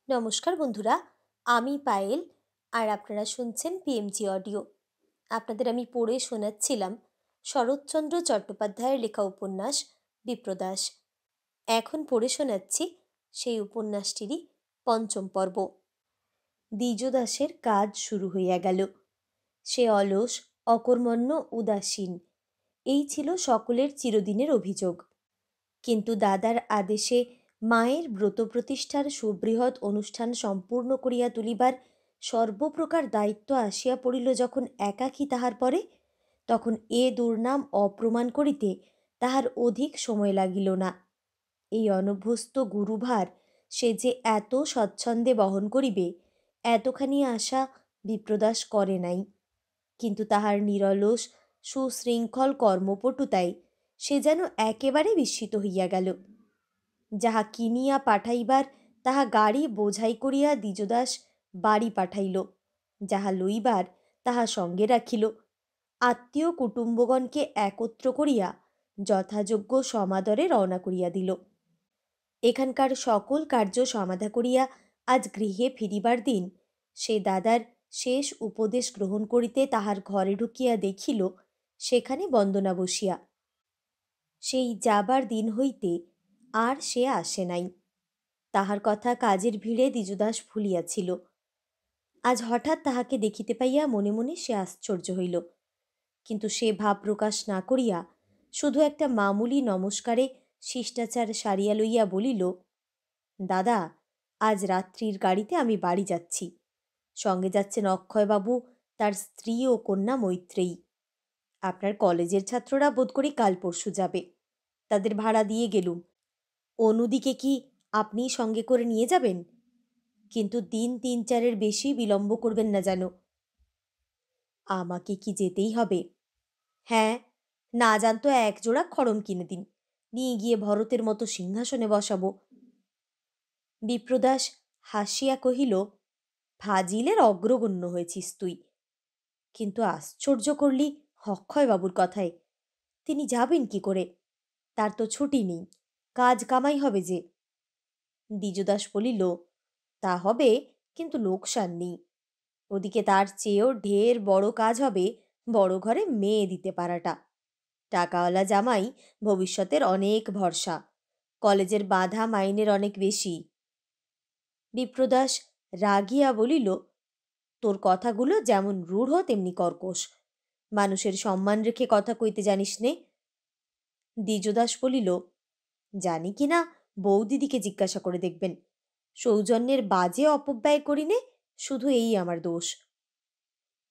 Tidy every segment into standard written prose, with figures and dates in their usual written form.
নমস্কার বন্ধুরা, আমি পায়েল আর আপনারা শুনছেন পিএমজি অডিও। আপনাদের আমি পড়ে শোনাচ্ছিলাম শরৎচন্দ্র চট্টোপাধ্যায়ের লেখা উপন্যাস বিপ্রদাস। এখন পড়ে শোনাচ্ছি সেই উপন্যাসটিরই পঞ্চম পর্ব। দ্বিজদাসের কাজ শুরু হইয়া গেল। সে অলস, অকর্মণ্য, উদাসীন, এই ছিল সকলের চিরদিনের অভিযোগ। কিন্তু দাদার আদেশে মায়ের ব্রত প্রতিষ্ঠার সুবৃহৎ অনুষ্ঠান সম্পূর্ণ করিয়া তুলিবার সর্বপ্রকার দায়িত্ব আসিয়া পড়িল যখন একাকী তাহার পরে, তখন এ দুর্নাম অপ্রমাণ করিতে তাহার অধিক সময় লাগিল না। এই অনভ্যস্ত গুরুভার সে যে এত স্বচ্ছন্দে বহন করিবে, এতখানি আশা বিপ্রদাস করে নাই। কিন্তু তাহার নিরলস সুশৃঙ্খল কর্মপটুতায় সে যেন একেবারে বিস্মিত হইয়া গেল। যাহা কিনিয়া পাঠাইবার তাহা গাড়ি বোঝাই করিয়া দ্বিজদাস বাড়ি পাঠাইল, যাহা লইবার তাহা সঙ্গে রাখিল। আত্মীয় কুটুম্বগণকে একত্র করিয়া যথাযোগ্য সমাদরে রওনা করিয়া দিল। এখানকার সকল কার্য সমাধা করিয়া আজ গৃহে ফিরিবার দিন সে দাদার শেষ উপদেশ গ্রহণ করিতে তাহার ঘরে ঢুকিয়া দেখিল সেখানে বন্দনা বসিয়া। সেই যাবার দিন হইতে আর সে আসে নাই। তাহার কথা কাজের ভিড়ে দ্বিজদাস ভুলিয়াছিল। আজ হঠাৎ তাহাকে দেখিতে পাইয়া মনে মনে সে আশ্চর্য হইল, কিন্তু সে ভাব প্রকাশ না করিয়া শুধু একটা মামুলি নমস্কারে শিষ্টাচার সারিয়া লইয়া বলিল, দাদা, আজ রাত্রির গাড়িতে আমি বাড়ি যাচ্ছি। সঙ্গে যাচ্ছেন অক্ষয়বাবু, তার স্ত্রী ও কন্যা মৈত্রেয়ী। আপনার কলেজের ছাত্ররা বোধ করি কাল পরশু যাবে, তাদের ভাড়া দিয়ে গেলুম। অনুদিকে কি আপনি সঙ্গে করে নিয়ে যাবেন? কিন্তু দিন ৩-৪-এর বেশি বিলম্ব করবেন না যেন। আমাকে কি যেতেই হবে? হ্যাঁ, না জানতো একজোড়া খড়ম কিনে দিন, নিয়ে গিয়ে ভরতের মতো সিংহাসনে বসাবো। বিপ্রদাস হাসিয়া কহিল, ফাজিলের অগ্রগণ্য হয়েছিস তুই। কিন্তু আশ্চর্য করলি অক্ষয়বাবুর কথায়। তিনি যাবেন কি করে? তার তো ছুটি নেই, কাজ কামাই হবে যে। দ্বিজদাস বলিল, তা হবে, কিন্তু লোকসান নেই। ওদিকে তার চেয়েও ঢের বড় কাজ হবে বড় ঘরে মেয়ে দিতে পারাটা। টাকাওয়ালা জামাই ভবিষ্যতের অনেক ভরসা, কলেজের বাধা মাইনের অনেক বেশি। বিপ্রদাস রাগিয়া বলিল, তোর কথাগুলো যেমন রূঢ় তেমনি কর্কশ। মানুষের সম্মান রেখে কথা কইতে জানিস নে। দ্বিজদাস বলিল, জানি কিনা বৌদিদিকে জিজ্ঞাসা করে দেখবেন। সৌজন্যের বাজে অপব্যয় করিনে, শুধু এই আমার দোষ।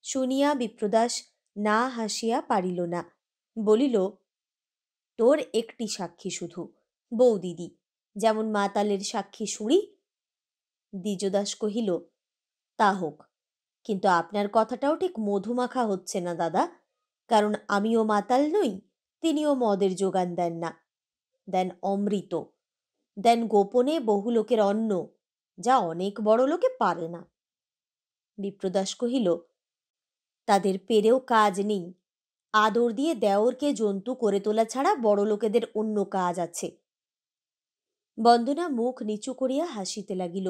শুনিয়া বিপ্রদাস না হাসিয়া পারিল না, বলিল, তোর একটি সাক্ষী শুধু, বৌদিদি, যেমন মাতালের সাক্ষী শুঁড়ি। দ্বিজদাস কহিল, তা হোক, কিন্তু আপনার কথাটাও ঠিক মধুমাখা হচ্ছে না দাদা, কারণ আমিও মাতাল নই, তিনিও মদের যোগান দেন না। দেন অমৃত, দেন গোপনে বহু লোকের অন্ন, যা অনেক বড় লোকে পারে না। বিপ্রদাস কহিল, তাদের পেরেও কাজ নেই। আদর দিয়ে দেওরকে জন্তু করে তোলা ছাড়া বড় লোকেদের অন্য কাজ আছে। বন্দনা মুখ নিচু করিয়া হাসিতে লাগিল।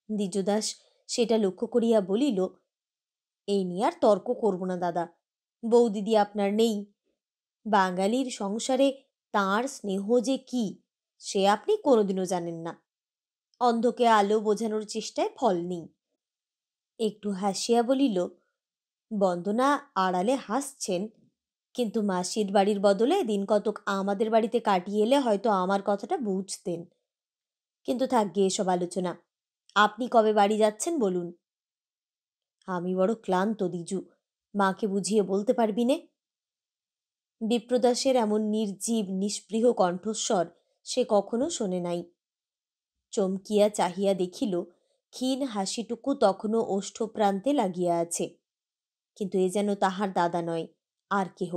দ্বিজদাস সেটা লক্ষ্য করিয়া বলিল, এই নিয়ে আর তর্ক করব না দাদা, বৌদিদি আপনার নেই। বাঙালির সংসারে তাঁর স্নেহ যে কি, সে আপনি কোনোদিনও জানেন না। অন্ধকে আলো বোঝানোর চেষ্টায় ফল নেই। একটু হাসিয়া বলিল, বন্দনা আড়ালে হাসছেন, কিন্তু মাসির বাড়ির বদলে দিন কতক আমাদের বাড়িতে কাটিয়ে এলে হয়তো আমার কথাটা বুঝতেন। কিন্তু থাকবে এসব আলোচনা। আপনি কবে বাড়ি যাচ্ছেন বলুন? আমি বড় ক্লান্ত দিজু, মাকে বুঝিয়ে বলতে পারবি নে। বিপ্রদাসের এমন নির্জীব নিস্পৃহ কণ্ঠস্বর সে কখনো শোনে নাই। চমকিয়া চাহিয়া দেখিল ক্ষীণ হাসিটুকু তখনও ওষ্ঠপ্রান্তে লাগিয়া আছে, কিন্তু এ যেন তাহার দাদা নয়, আর কেহ।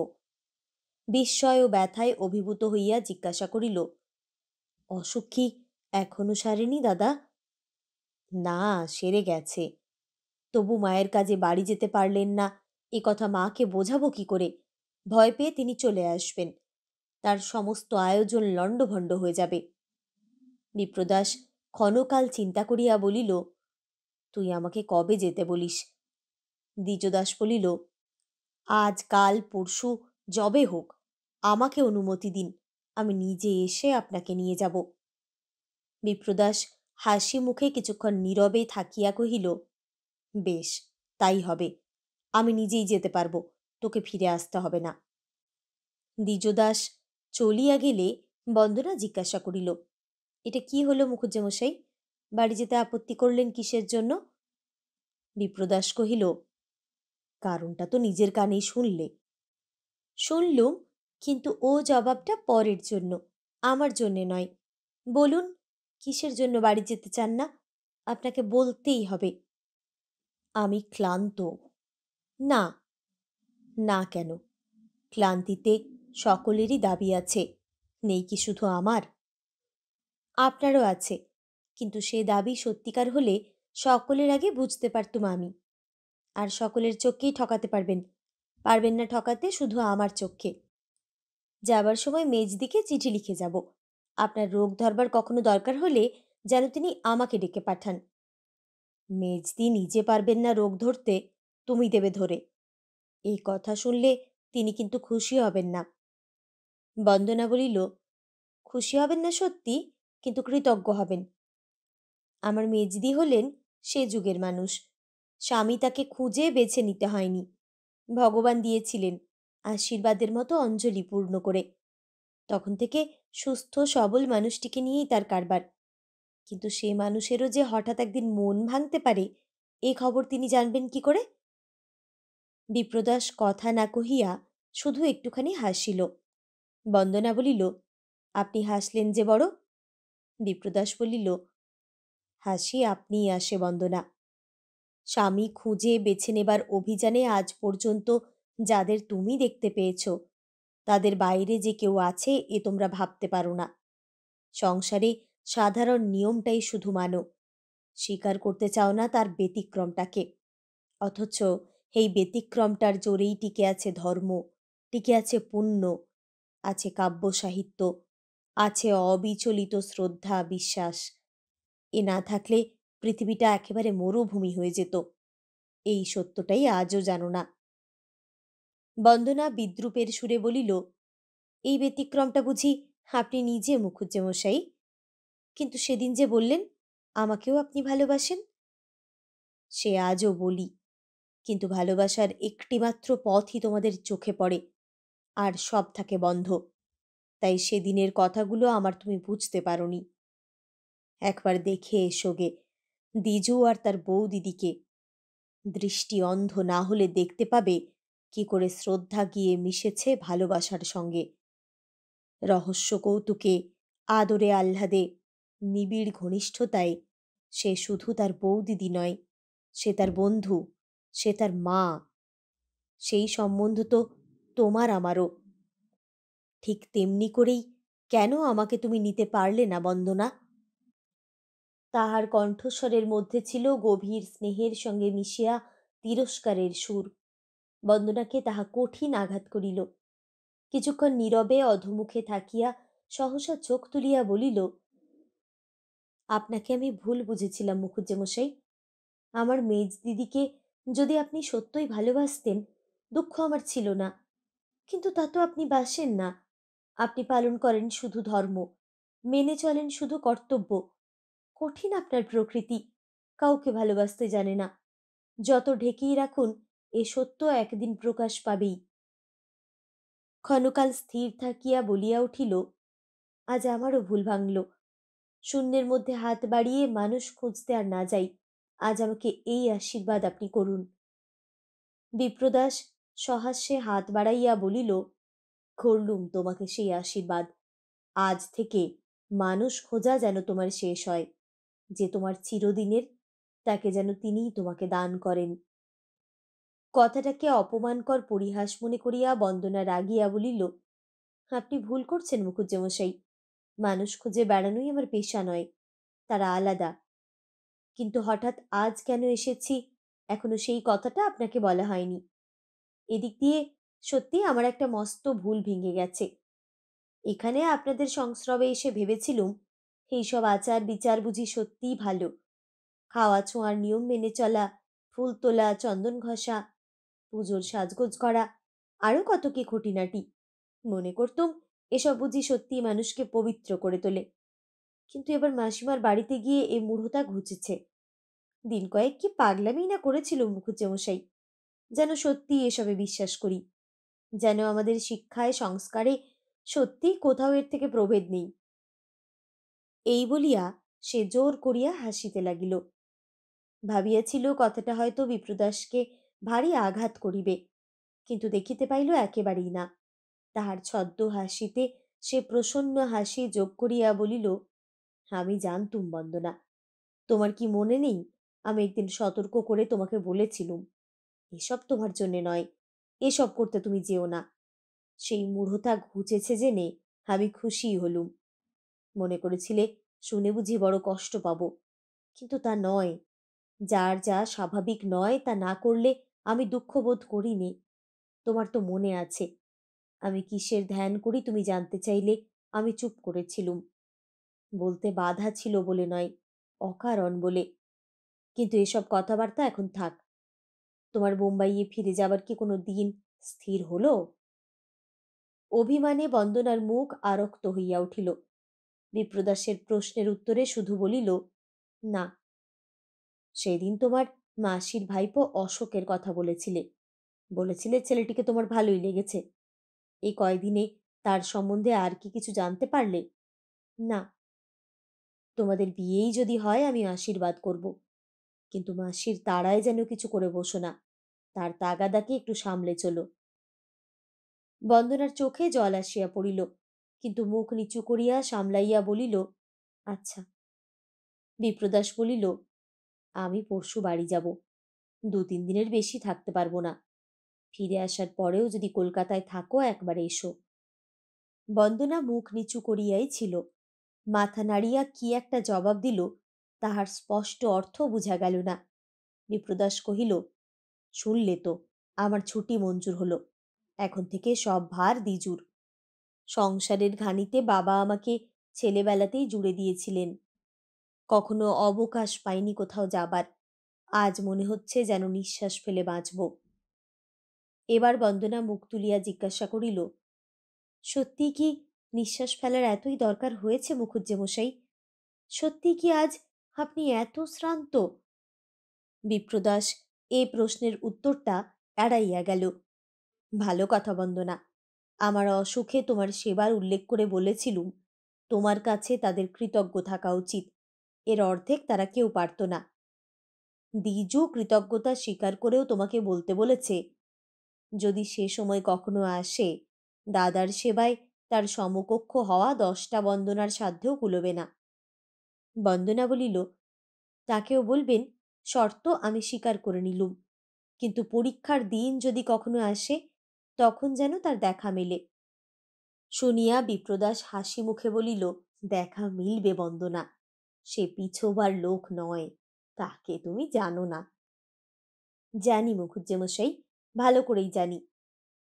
বিস্ময় ও ব্যথায় অভিভূত হইয়া জিজ্ঞাসা করিল, অসুখ কি এখনো সারেনি দাদা? না, সেরে গেছে। তবু মায়ের কাজে বাড়ি যেতে পারলেন না, এ কথা মাকে বোঝাবো কি করে? ভয় পেয়ে তিনি চলে আসবেন, তার সমস্ত আয়োজন লণ্ডভণ্ড হয়ে যাবে। বিপ্রদাস ক্ষণকাল চিন্তা করিয়া বলিল, তুই আমাকে কবে যেতে বলিস? দ্বিজদাস বলিল, আজ কাল পরশু যবে হোক আমাকে অনুমতি দিন, আমি নিজে এসে আপনাকে নিয়ে যাব। বিপ্রদাস হাসি মুখে কিছুক্ষণ নীরবে থাকিয়া কহিল, বেশ, তাই হবে। আমি নিজেই যেতে পারব, তোকে ফিরে আসতে হবে না। দ্বিজদাস চলিয়া গেলে বন্দনা জিজ্ঞাসা করিল, এটা কি হলো মুখুজ্জেমশাই? বাড়ি যেতে আপত্তি করলেন কিসের জন্য? বিপ্রদাস কহিল, কারণটা তো নিজের কানেই শুনলে। শুনলুম, কিন্তু ও জবাবটা পরের জন্য, আমার জন্যে নয়। বলুন, কিসের জন্য বাড়ি যেতে চান না? আপনাকে বলতেই হবে। আমি ক্লান্ত। না। না কেন? ক্লান্তিতে সকলেরই দাবি আছে, নেই কি শুধু আমার? আপনারও আছে, কিন্তু সে দাবি সত্যিকার হলে সকলের আগে বুঝতে পারতুম আমি। আর সকলের চোখকেই ঠকাতে পারবেন, পারবেন না ঠকাতে শুধু আমার চোখকে। যাবার সময় মেজদিকে চিঠি লিখে যাব, আপনার রোগ ধরবার কখনো দরকার হলে যেন তিনি আমাকে ডেকে পাঠান। মেজদি নিজে পারবেন না রোগ ধরতে, তুমি দেবে ধরে। এই কথা শুনলে তিনি কিন্তু খুশি হবেন না। বন্দনা বলিল, খুশি হবেন না সত্যি, কিন্তু কৃতজ্ঞ হবেন। আমার মেজদি হলেন সে যুগের মানুষ, স্বামী তাকে খুঁজে বেছে নিতে হয়নি, ভগবান দিয়েছিলেন আশীর্বাদের মতো অঞ্জলি পূর্ণ করে। তখন থেকে সুস্থ সবল মানুষটিকে নিয়েই তার কারবার। কিন্তু সে মানুষেরও যে হঠাৎ একদিন মন ভাঙতে পারে, এই খবর তিনি জানবেন কি করে? বিপ্রদাস কথা না কহিয়া শুধু একটুখানি হাসিল। বন্দনা বলিল, আপনি হাসলেন যে বড়? বিপ্রদাস বলিল, হাসি আপনিই আসে বন্দনা। স্বামী খুঁজে বেছে নেবার অভিযানে আজ পর্যন্ত যাদের তুমি দেখতে পেয়েছ, তাদের বাইরে যে কেউ আছে এ তোমরা ভাবতে পারো না। সংসারে সাধারণ নিয়মটাই শুধু মানো, স্বীকার করতে চাও না তার ব্যতিক্রমটাকে। অথচ এই ব্যতিক্রমটার জোরেই টিকে আছে ধর্ম, টিকে আছে পুণ্য, আছে কাব্য সাহিত্য, আছে অবিচলিত শ্রদ্ধা বিশ্বাস। এ না থাকলে পৃথিবীটা একেবারে মরুভূমি হয়ে যেত। এই সত্যটাই আজও জানো না। বন্দনা বিদ্রূপের সুরে বলিল, এই ব্যতিক্রমটা বুঝি আপনি নিজে মুখুজ্জেমশাই? কিন্তু সেদিন যে বললেন আমাকেও আপনি ভালোবাসেন। সে আজও বলি, কিন্তু ভালোবাসার একটিমাত্র পথই তোমাদের চোখে পড়ে, আর সব থাকে বন্ধ। তাই সেদিনের কথাগুলো আমার তুমি বুঝতে পারোনি। একবার দেখে এসোগে দ্বিজু আর তার বউ দিদিকে। দৃষ্টি অন্ধ না হলে দেখতে পাবে কি করে শ্রদ্ধা গিয়ে মিশেছে ভালোবাসার সঙ্গে। রহস্য কৌতুকে, আদরে আহ্লাদে, নিবিড় ঘনিষ্ঠতায় সে শুধু তার বৌদিদি নয়, সে তার বন্ধু, সে তার মা। সেই সম্বন্ধ তো তোমার আমারও। ঠিক তেমনি করেই কেন আমাকে তুমি নিতে পারলে না বন্দনা? তাহার কণ্ঠস্বরের মধ্যে ছিল গভীর স্নেহের সঙ্গে মিশিয়া তিরস্কারের সুর। বন্দনাকে তাহা কঠিন আঘাত করিল। কিছুক্ষণ নীরবে অধোমুখে থাকিয়া সহসা চোখ তুলিয়া বলিল, আপনাকে আমি ভুল বুঝেছিলাম মুখুজ্জেমশাই। আমার মেজ দিদিকে যদি আপনি সত্যই ভালোবাসতেন, দুঃখ আমার ছিল না। কিন্তু তা তো আপনি বাসেন না। আপনি পালন করেন শুধু ধর্ম, মেনে চলেন শুধু কর্তব্য। কঠিন আপনার প্রকৃতি, কাউকে ভালোবাসতে জানে না। যত ঢেকেই রাখুন, এ সত্য একদিন প্রকাশ পাবেই। ক্ষণকাল স্থির থাকিয়া বলিয়া উঠিল, আজ আমারও ভুল ভাঙল। শূন্যের মধ্যে হাত বাড়িয়ে মানুষ খুঁজতে আর না যাই, আজ আমাকে এই আশীর্বাদ আপনি করুন। বিপ্রদাস সহাস্যে হাত বাড়াইয়া বলিল, করলুম তোমাকে সেই আশীর্বাদ। আজ থেকে মানুষ খোঁজা যেন তোমার শেষ হয়। যে তোমার চিরদিনের, তাকে যেন তিনিই তোমাকে দান করেন। কথাটাকে অপমানকর পরিহাস মনে করিয়া বন্দনা রাগিয়া বলিল, আপনি ভুল করছেন মুখুজ্জেমশাই। মানুষ খুঁজে বেড়ানোই আমার পেশা নয়, তারা আলাদা। কিন্তু হঠাৎ আজ কেন এসেছি এখনো সেই কথাটা আপনাকে বলা হয়নি। এদিক দিয়ে সত্যি আমার একটা মস্ত ভুল ভেঙে গেছে। এখানে আপনাদের সংস্রবে এসে ভেবেছিলুম এইসব আচার বিচার বুঝি সত্যিই ভালো? খাওয়া ছোঁয়ার নিয়ম মেনে চলা, ফুল তোলা, চন্দন ঘষা, পুজোর সাজগোজ করা, আরও কত কি খুঁটিনাটি। মনে করতুম এসব বুঝি সত্যিই মানুষকে পবিত্র করে তোলে। কিন্তু এবার মাসিমার বাড়িতে গিয়ে এই মূঢ়তা ঘুচেছে। দিন কয়েক কি পাগলামিই না করেছিল মুখুজ্জেমশাই। যেন সত্যিই এসবে বিশ্বাস করি। যেন আমাদের শিক্ষায় সংস্কারে সত্যিই কোথাও এর থেকে প্রভেদ নেই। এই বলিয়া সে জোর করিয়া হাসিতে লাগিল। ভাবিয়াছিল কথাটা হয়তো বিপ্রদাসকে ভারী আঘাত করিবে, কিন্তু দেখিতে পাইল একেবারেই না। তাহার ছদ্ম হাসিতে সে প্রসন্ন হাসি যোগ করিয়া বলিল, আমি জানতুম বন্দনা। তোমার কি মনে নেই, আমি একদিন সতর্ক করে তোমাকে বলেছিলুম এসব তোমার জন্যে নয়, এসব করতে তুমি যেও না। সেই মূঢ়তা ঘুচেছে জেনে আমি খুশিই হলুম। মনে করেছিলে শুনে বুঝি বড় কষ্ট পাব, কিন্তু তা নয়। যার যা স্বাভাবিক নয় তা না করলে আমি দুঃখ বোধ করিনি। তোমার তো মনে আছে আমি কিসের ধ্যান করি তুমি জানতে চাইলে আমি চুপ করেছিলুম। বলতে বাধা ছিল বলে নয়, অকারণ বলে। কিন্তু এসব কথাবার্তা এখন থাক। তোমার বোম্বাইয়ে ফিরে যাবার কি কোনো দিন স্থির হলো? অভিমানে বন্দনার মুখ আরক্ত হইয়া উঠিল। বিপ্রদাসের প্রশ্নের উত্তরে শুধু বলিল, না। সেদিন তোমার মাসির ভাইপো অশোকের কথা বলেছিলে। বলেছিলে ছেলেটিকে তোমার ভালোই লেগেছে। এই কয়দিনে তার সম্বন্ধে আর কি কিছু জানতে পারলে? না। তোমাদের বিয়েই যদি হয় আমি আশীর্বাদ করব, কিন্তু মাসির তাড়ায় যেন কিছু করে বসো না। তার তাগাদাকে একটু সামলে চলো। বন্দনার চোখে জল আসিয়া পড়িল, কিন্তু মুখ নিচু করিয়া সামলাইয়া বলিল, আচ্ছা। বিপ্রদাস বলিল, আমি পরশু বাড়ি যাব। 2-3 দিনের বেশি থাকতে পারবো না। ফিরে আসার পরেও যদি কলকাতায় থাকো একবার এসো। বন্দনা মুখ নিচু করিয়াই ছিল। মাথা নাড়িয়া কি একটা জবাব দিল, তাহার স্পষ্ট অর্থ বুঝা গেল না। বিপ্রদাস কহিল, শুনলে তো, আমার ছুটি মঞ্জুর হলো। এখন থেকে সব ভার দ্বিজুর। সংসারের ঘানিতে বাবা আমাকে ছেলেবেলাতেই জুড়ে দিয়েছিলেন। কখনো অবকাশ পাইনি কোথাও যাবার। আজ মনে হচ্ছে যেন নিঃশ্বাস ফেলে বাঁচব। এবার বন্দনা মুখ তুলিয়া জিজ্ঞাসা করিল, সত্যি কি নিঃশ্বাস ফেলার এতই দরকার হয়েছে মুখুজ্জেমশাই? সত্যি কি আজ আপনি এত শ্রান্ত? বিপ্রদাস এ প্রশ্নের উত্তরটা এড়াইয়া গেল। ভালো কথা বন্দনা। আমার অসুখে তোমার সেবার উল্লেখ করে বলেছিলুম তোমার কাছে তাদের কৃতজ্ঞ থাকা উচিত। এর অর্ধেক তারা কেউ পারত না। দ্বিজু কৃতজ্ঞতা স্বীকার করেও তোমাকে বলতে বলেছে, যদি সে সময় কখনো আসে, দাদার সেবায় তার সমকক্ষ হওয়া 10টা বন্দনার সাধ্যেও কুলোবে না। বন্দনা বলিল, তাকেও বলবেন শর্ত আমি স্বীকার করে নিলুম, কিন্তু পরীক্ষার দিন যদি কখনো আসে তখন যেন তার দেখা মেলে। শুনিয়া বিপ্রদাস হাসি মুখে বলিল, দেখা মিলবে বন্দনা। সে পিছোবার লোক নয়, তাকে তুমি জানো না। জানি মুখুজ্জেমশাই, ভালো করেই জানি।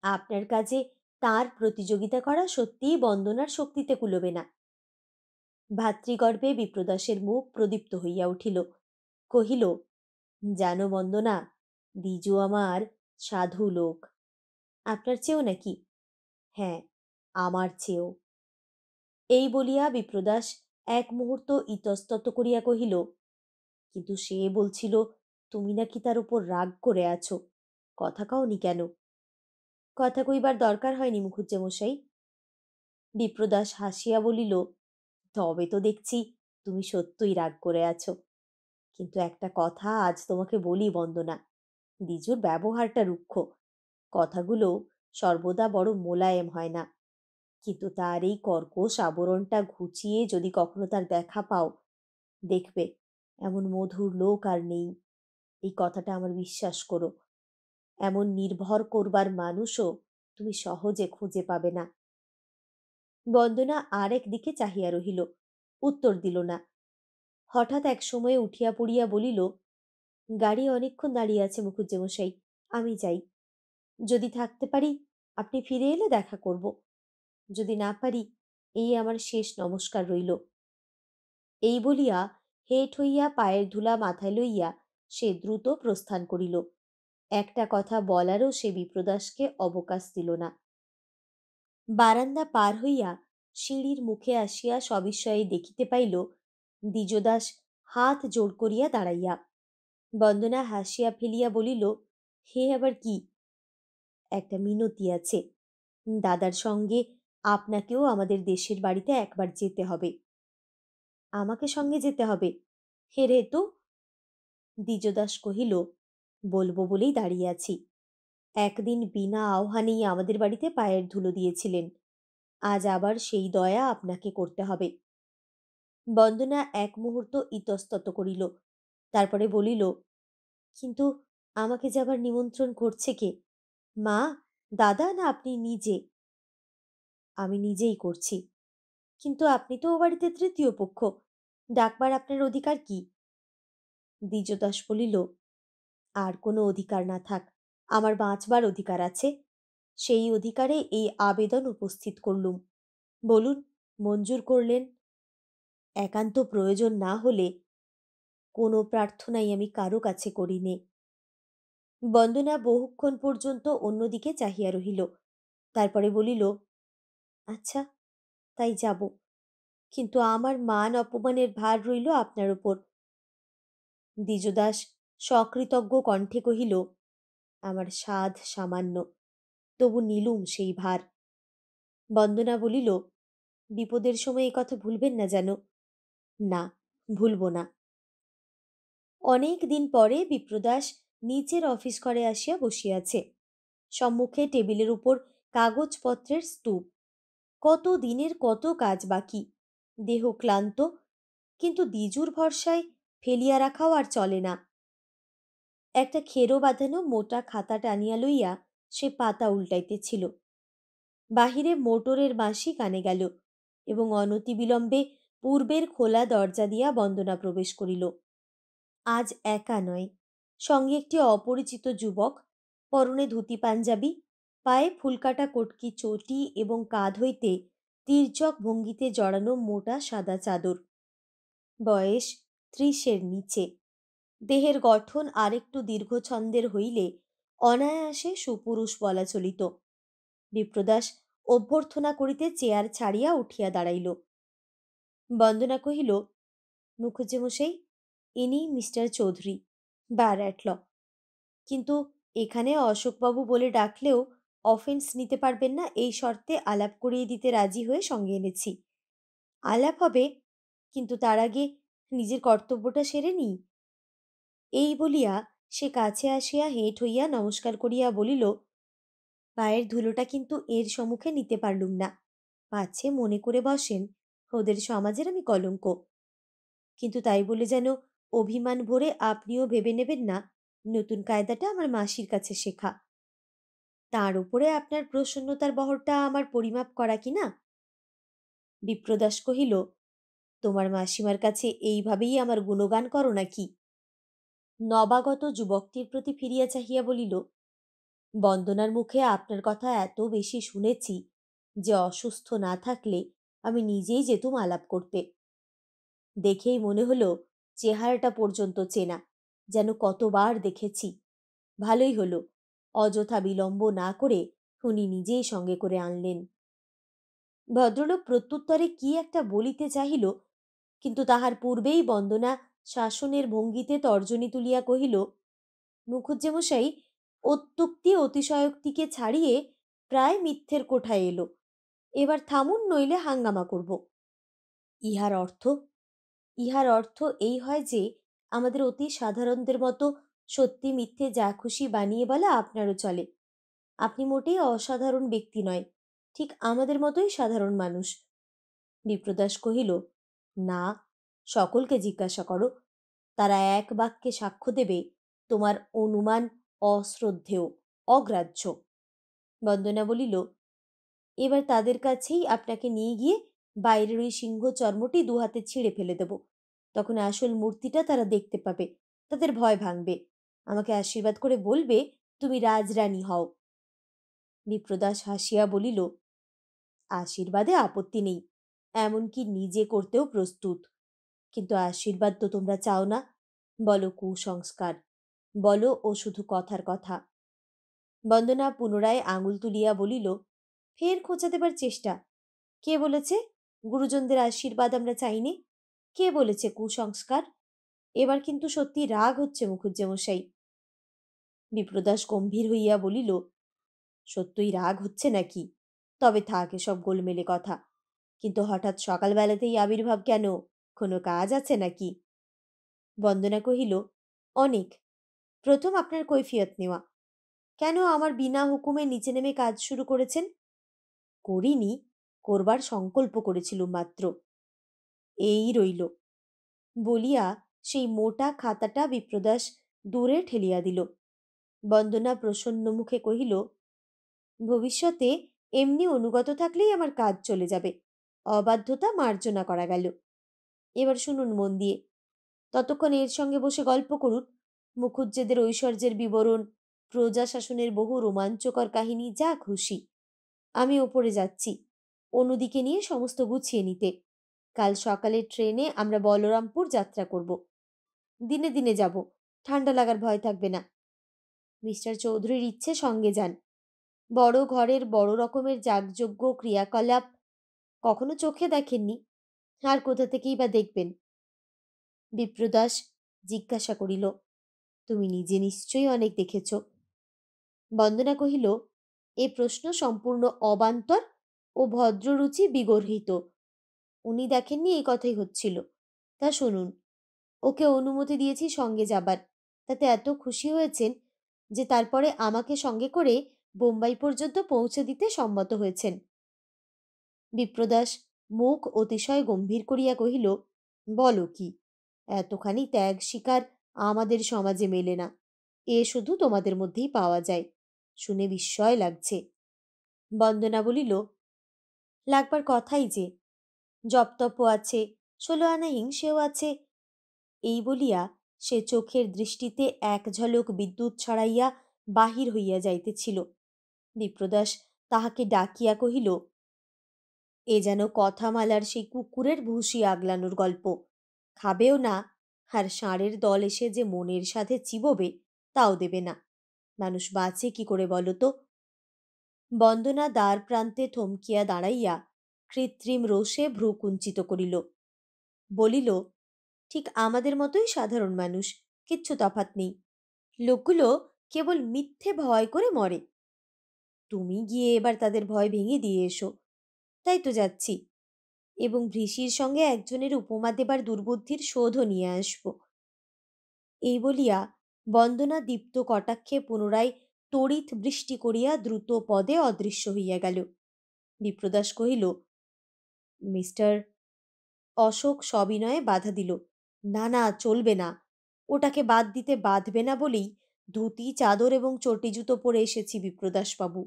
আপনার কাজে তার প্রতিযোগিতা করা সত্যিই বন্দনার শক্তিতে কুলোবে না। ভাতৃগর্ভে বিপ্রদাসের মুখ প্রদীপ্ত হইয়া উঠিল। কহিল, জানো বন্দনা, দ্বিজু আমার সাধু লোক। আপনার চেয়েও নাকি? হ্যাঁ, আমার চেয়েও। এই বলিয়া বিপ্রদাস এক মুহূর্ত ইতস্তত করিয়া কহিল, কিন্তু সে বলছিল তুমি নাকি তার উপর রাগ করে আছো, কথা কওনি কেন? কথা কইবার দরকার হয়নি মুখুজ্জেমশাই। বিপ্রদাস হাসিয়া বলিল, তবে তো দেখছি তুমি সত্যই রাগ করে আছো। কিন্তু একটা কথা আজ তোমাকে বলি বন্দনা, দ্বিজুর ব্যবহারটা রুক্ষ, কথাগুলো সর্বদা বড় মোলায়েম হয় না। কিন্তু তার এই কর্কশ আবরণটা ঘুচিয়ে যদি কখনো তার দেখা পাও, দেখবে এমন মধুর লোক আর নেই। এই কথাটা আমার বিশ্বাস করো। এমন নির্ভর করবার মানুষও তুমি সহজে খুঁজে পাবে না। বন্দনা আর এক দিকে চাহিয়া রহিল, উত্তর দিল না। হঠাৎ এক সময়ে উঠিয়া পড়িয়া বলিল, গাড়ি অনেকক্ষণ দাঁড়িয়ে আছে মুখুজ্জেমশাই, আমি যাই। যদি থাকতে পারি আপনি ফিরে এলে দেখা করব, যদি না পারি এই আমার শেষ নমস্কার রইল। এই বলিয়া হেঁট হইয়া পায়ের ধুলা মাথায় লইয়া সে দ্রুত প্রস্থান করিল। একটা কথা বলারও সে বিপ্রদাসকে অবকাশ দিল না। বারান্দা পার হইয়া সিঁড়ির মুখে আসিয়া সবিস্ময়ে দেখিতে পাইল দ্বিজদাস হাত জোড় করিয়া দাঁড়াইয়া। বন্দনা হাসিয়া ফেলিয়া বলিল, হে আবার কি? একটা মিনতি আছে। দাদার সঙ্গে আপনাকেও আমাদের দেশের বাড়িতে একবার যেতে হবে। আমাকে সঙ্গে যেতে হবে? হেরে তো। দ্বিজদাস কহিল, বলবো বলেই দাঁড়িয়ে আছি। একদিন বিনা আহ্বানেই আমাদের বাড়িতে পায়ের ধুলো দিয়েছিলেন, আজ আবার সেই দয়া আপনাকে করতে হবে। বন্দনা এক মুহূর্ত ইতস্তত করিল, তারপরে বলিল, কিন্তু আমাকে যাবার নিমন্ত্রণ করছে কে? মা, দাদা, না আপনি নিজে? আমি নিজেই করছি। কিন্তু আপনি তো ও বাড়িতে তৃতীয় পক্ষ, ডাকবার আপনার অধিকার কি? দ্বিজদাস বলিল, আর কোনো অধিকার না থাক, আমার বাঁচবার অধিকার আছে। সেই অধিকারে এই আবেদন উপস্থিত করলুম। বলুন, মঞ্জুর করলেন? একান্ত প্রয়োজন না হলে কোনো প্রার্থনাই আমি কারো কাছে করি নে। বন্দনা বহুক্ষণ পর্যন্ত অন্যদিকে চাহিয়া রহিল, তারপরে বলিল, আচ্ছা, তাই যাব, কিন্তু আমার মান অপমানের ভার রইল আপনার উপর। দ্বিজদাস সকৃতজ্ঞ কণ্ঠে কহিল, আমার সাধ সামান্য, তবু নিলুম সেই ভার। বন্দনা বলিল, বিপদের সময় এই কথা ভুলবেন না যেন। না, ভুলব না। অনেক দিন পরে বিপ্রদাস নিচের অফিস ঘরে আসিয়া বসিয়াছে। সম্মুখে টেবিলের উপর কাগজপত্রের স্তূপ। কত দিনের কত কাজ বাকি। দেহ ক্লান্ত, কিন্তু দ্বিজুর ভরসায় ফেলিয়া রাখাও আর চলে না। একটা খেরো বাঁধানো মোটা খাতা টানিয়া লইয়া সে পাতা উল্টাইতেছিল। বাহিরে মোটরের বাঁশি কানে গেল এবং অনতিবিলম্বে পূর্বের খোলা দরজা দিয়া বন্দনা প্রবেশ করিল। আজ একা নয়, সঙ্গে একটি অপরিচিত যুবক, পরনে ধুতি পাঞ্জাবি, পায়ে ফুলকাটা কটকি চটি এবং কাঁধ হইতে তির্যক ভঙ্গিতে জড়ানো মোটা সাদা চাদর। বয়স ৩০-এর নিচে। দেহের গঠন আরেকটু দীর্ঘছন্দের হইলে অনায়াসে সুপুরুষ বলা চলিত। বিপ্রদাস অভ্যর্থনা করিতে চেয়ার ছাড়িয়া উঠিয়া দাঁড়াইল। বন্দনা কহিল, মুখুজ্জে মশাই, ইনি mister Chowdhury, bar at law. কিন্তু এখানে অশোকবাবু বলে ডাকলেও অফেন্স নিতে পারবেন না এই শর্তে আলাপ করিয়ে দিতে রাজি হয়ে সঙ্গে এনেছি। আলাপ হবে, কিন্তু তার আগে নিজের কর্তব্যটা সেরে নিই। এই বলিয়া সে কাছে আসিয়া হেঁট হইয়া নমস্কার করিয়া বলিল, পায়ের ধুলোটা কিন্তু এর সম্মুখে নিতে পারলুম না। পাছে মনে করে বসেন ওদের সমাজের আমি কলঙ্ক। কিন্তু তাই বলে যেন অভিমান ভরে আপনিও ভেবে নেবেন না নতুন কায়দাটা আমার মাসির কাছে শেখা। তার উপরে আপনার প্রসন্নতার বহরটা আমার পরিমাপ করা কি না? বিপ্রদাস কহিল, তোমার মাসিমার কাছে এইভাবেই আমার গুণগান করো নাকি? নবাগত যুবকটির প্রতি ফিরিয়া চাহিয়া বলিল, বন্দনার মুখে আপনার কথা এত বেশি শুনেছি যে অসুস্থ না থাকলে আমি নিজেই যেতুম আলাপ করতে। দেখেই মনে হলো চেহারাটা পর্যন্ত চেনা, যেন কতবার দেখেছি। ভালোই হলো, অযথা বিলম্ব না করে উনি নিজেই সঙ্গে করে আনলেন। ভদ্রলোক প্রত্যুত্তরে কি একটা বলিতে চাহিল, কিন্তু তাহার পূর্বেই বন্দনা শাসনের ভঙ্গিতে তর্জনী তুলিয়া কহিল, মুখুজ্জে মশাই, অত্যুক্তি অতিশয়োক্তিকে ছাড়িয়ে প্রায় মিথ্যের কোঠায় এলো। এবার থামুন, নইলে হাঙ্গামা করব। ইহার অর্থ ইহার অর্থ এই হয় যে আমাদের অতি সাধারণদের মতো সত্যি মিথ্যে যা খুশি বানিয়ে বলা আপনারও চলে। আপনি মোটেই অসাধারণ ব্যক্তি নয়, ঠিক আমাদের মতোই সাধারণ মানুষ। বিপ্রদাস কহিল, না, সকলকে জিজ্ঞাসা করো, তারা এক বাক্যে সাক্ষ্য দেবে তোমার অনুমান অশ্রদ্ধেয়, অগ্রাহ্য। বন্দনা বলিল, এবার তাদের কাছেই আপনাকে নিয়ে গিয়ে বাইরের ওই সিংহ চর্মটি দুহাতে ছিঁড়ে ফেলে দেব। তখন আসল মূর্তিটা তারা দেখতে পাবে, তাদের ভয় ভাঙবে, আমাকে আশীর্বাদ করে বলবে তুমি রাজরানী হও। বিপ্রদাস হাসিয়া বলিল, আশীর্বাদে আপত্তি নেই, এমনকি নিজে করতেও প্রস্তুত। কিন্তু আশীর্বাদ তো তোমরা চাও না। বলো কুসংস্কার, বলো ও শুধু কথার কথা। বন্দনা পুনরায় আঙুল তুলিয়া বলিল, ফের খোঁচা দেবার চেষ্টা। কে বলেছে গুরুজনদের আশীর্বাদ আমরা চাইনি? কে বলেছে কুসংস্কার? এবার কিন্তু সত্যি রাগ হচ্ছে মুখুজ্জেমশাই। বিপ্রদাস গম্ভীর হইয়া বলিল, সত্যই রাগ হচ্ছে নাকি? তবে থাক এসব গোলমেলে কথা। কিন্তু হঠাৎ সকালবেলাতেই আবির্ভাব কেন? কোনো কাজ আছে নাকি? বন্দনা কহিল, অনেক। প্রথম আপনার কৈফিয়ত নেওয়া। কেন আমার বিনা হুকুমে নিচে নেমে কাজ শুরু করেছেন? করিনি, করবার সংকল্প করেছিলুম মাত্র। এই রইল বলিয়া সেই মোটা খাতাটা বিপ্রদাস দূরে ঠেলিয়া দিল। বন্দনা প্রসন্ন মুখে কহিল, ভবিষ্যতে এমনি অনুগত থাকলেই আমার কাজ চলে যাবে। অবাধ্যতা মার্জনা করা গেল। এবার শুনুন মন দিয়ে। ততক্ষণ এর সঙ্গে বসে গল্প করুন। মুখুজ্জেদের ঐশ্বর্যের বিবরণ, প্রজা শাসনের বহু রোমাঞ্চকর কাহিনী, যা খুশি। আমি ওপরে যাচ্ছি অনুদিকে নিয়ে সমস্ত গুছিয়ে নিতে। কাল সকালের ট্রেনে আমরা বলরামপুর যাত্রা করব। দিনে দিনে যাব, ঠান্ডা লাগার ভয় থাকবে না। মিস্টার চৌধুরীর ইচ্ছে সঙ্গে যান। বড় ঘরের বড় রকমের যাগযজ্ঞ ক্রিয়াকলাপ কখনো চোখে দেখেননি, আর কোথা থেকেই বা দেখবেন? বিপ্রদাস জিজ্ঞাসা করিল, তুমি নিজে নিশ্চয়ই অনেক দেখেছ। বন্দনা কহিল, এ প্রশ্ন সম্পূর্ণ অবান্তর ও ভদ্ররুচি বিগর্হিত। উনি দেখেননি এই কথাই হচ্ছিল। তা শুনুন, ওকে অনুমতি দিয়েছি সঙ্গে যাবার। তাতে এত খুশি হয়েছেন যে তারপরে আমাকে সঙ্গে করে বোম্বাই পর্যন্ত পৌঁছে দিতে সম্মত হয়েছেন। বিপ্রদাস মুখ অতিশয় গম্ভীর করিয়া কহিল, বলো কি? এতখানি ত্যাগ স্বীকার আমাদের সমাজে মেলে না। এ শুধু তোমাদের মধ্যেই পাওয়া যায়। শুনে বিস্ময় লাগছে। বন্দনা বলিল, লাগবার কথাই যে। জপতপও আছে, 16 আনা হিংসেও আছে। এই বলিয়া সে চোখের দৃষ্টিতে এক ঝলক বিদ্যুৎ ছড়াইয়া বাহির হইয়া যাইতেছিল। বিপ্রদাস তাহাকে ডাকিয়া কহিল, এ যেন কথামালার সেই কুকুরের ভুসি আগলানোর গল্প। খাবেও না, আর ষাঁড়ের দল এসে যে মনের সাথে চিবোবে তাও দেবে না। মানুষ বাঁচে কি করে বলো তো? বন্দনা দ্বার প্রান্তে থমকিয়া দাঁড়াইয়া কৃত্রিম রোষে ভ্রু কুঞ্চিত করিল। বলিল, ঠিক আমাদের মতোই সাধারণ মানুষ, কিচ্ছু তফাৎ নেই। লোকগুলো কেবল মিথ্যে ভয় করে মরে। তুমি গিয়ে এবার তাদের ভয় ভেঙে দিয়ে এসো। তাই তো যাচ্ছি, এবং ভৃষির সঙ্গে একজনের উপমা দেবার দুর্বুদ্ধির শোধও নিয়ে আসব। এই বলিয়া বন্দনা দীপ্ত কটাক্ষে পুনরায় তড়িৎ বৃষ্টি করিয়া দ্রুত পদে অদৃশ্য হইয়া গেল। বিপ্রদাস কহিল, মিস্টার। অশোক সবিনয়ে বাধা দিল, না না, চলবে না। ওটাকে বাদ দিতে বাঁধবে না বলেই ধুতি চাদর এবং চটি জুতো পরে এসেছি বিপ্রদাসবাবু।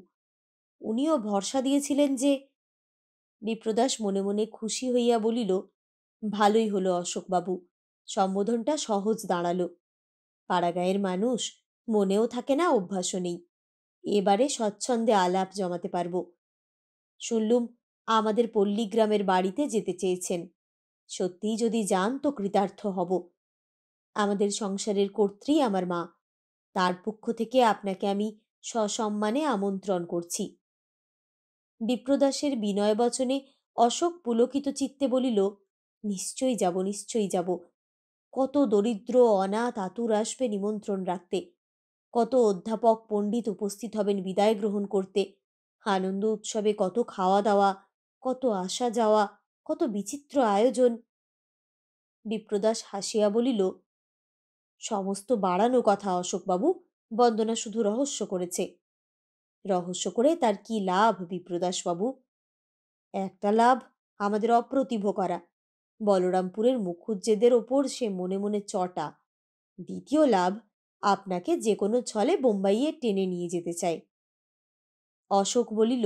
উনিও ভরসা দিয়েছিলেন যে। বিপ্রদাস মনে মনে খুশি হইয়া বলিল, ভালোই হলো অশোকবাবু, সম্বোধনটা সহজ দাঁড়ালো। পাড়াগাঁয়ের মানুষ, মনেও থাকে না, অভ্যাসও নেই। এবারে স্বচ্ছন্দে আলাপ জমাতে পারব। শুনলুম আমাদের পল্লীগ্রামের বাড়িতে যেতে চেয়েছেন। সত্যিই যদি যান তো কৃতার্থ হব। আমাদের সংসারের কর্ত্রী আমার মা। তার পক্ষ থেকে আপনাকে আমি সসম্মানে আমন্ত্রণ করছি। বিপ্রদাসের বিনয় বচনে অশোক পুলকিত চিত্তে বলিল, নিশ্চয়ই যাব, নিশ্চয়ই যাব। কত দরিদ্র অনাথ আতুর আসবে নিমন্ত্রণ রাখতে। কত অধ্যাপক পণ্ডিত উপস্থিত হবেন বিদায় গ্রহণ করতে। আনন্দ উৎসবে কত খাওয়া দাওয়া, কত আসা যাওয়া, কত বিচিত্র আয়োজন। বিপ্রদাস হাসিয়া বলিল, সমস্ত বাড়ানো কথা অশোকবাবু। বন্দনা শুধু রহস্য করেছে। রহস্য করে তার কি লাভ বিপ্রদাসবাবু? একটা লাভ আমাদের অপ্রতিভ করা, বলরামপুরের মুখুজ্জেদের ওপর সে মনে মনে চটা। দ্বিতীয় লাভ, আপনাকে যে কোনো ছলে বোম্বাইয়ে টেনে নিয়ে যেতে চায়। অশোক বলিল,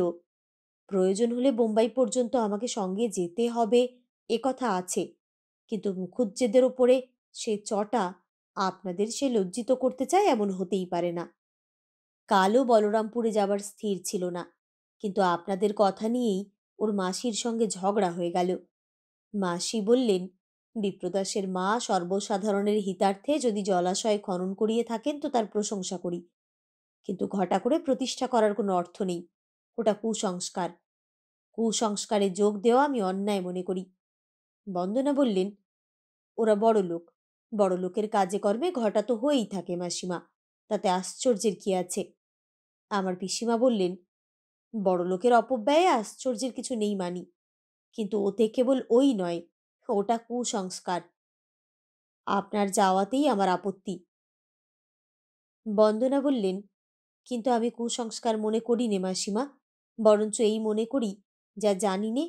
প্রয়োজন হলে বোম্বাই পর্যন্ত আমাকে সঙ্গে যেতে হবে, এ কথা আছে। কিন্তু মুখুজ্জেদের ওপরে সে চটা আপনাদের সে লজ্জিত করতে চায় এমন হতেই পারে না। কালও বলরামপুরে যাবার স্থির ছিল না, কিন্তু আপনাদের কথা নিয়েই ওর মাসির সঙ্গে ঝগড়া হয়ে গেল। মাসি বললেন, বিপ্রদাসের মা সর্বসাধারণের হিতার্থে যদি জলাশয় খনন করিয়ে থাকেন তো তার প্রশংসা করি, কিন্তু ঘটা করে প্রতিষ্ঠা করার কোনো অর্থ নেই। ওটা কুসংস্কার। কুসংস্কারে যোগ দেওয়া আমি অন্যায় মনে করি। বন্দনা বললেন, ওরা বড়লোক, বড়লোকের কাজে কর্মে ঘটা তো হয়েই থাকে মাসিমা, তাতে আশ্চর্যের কি আছে? আমার পিসিমা বললেন, বড়লোকের অপব্যয়ে আশ্চর্যের কিছু নেই মানি, কিন্তু ওতে কেবল ওই নয়, ওটা কুসংস্কার। আপনার যাওয়াতেই আমার আপত্তি। বন্দনা বললেন, কিন্তু আমি কুসংস্কার মনে করি নে মাসিমা, বরঞ্চ এই মনে করি, যা জানি নে,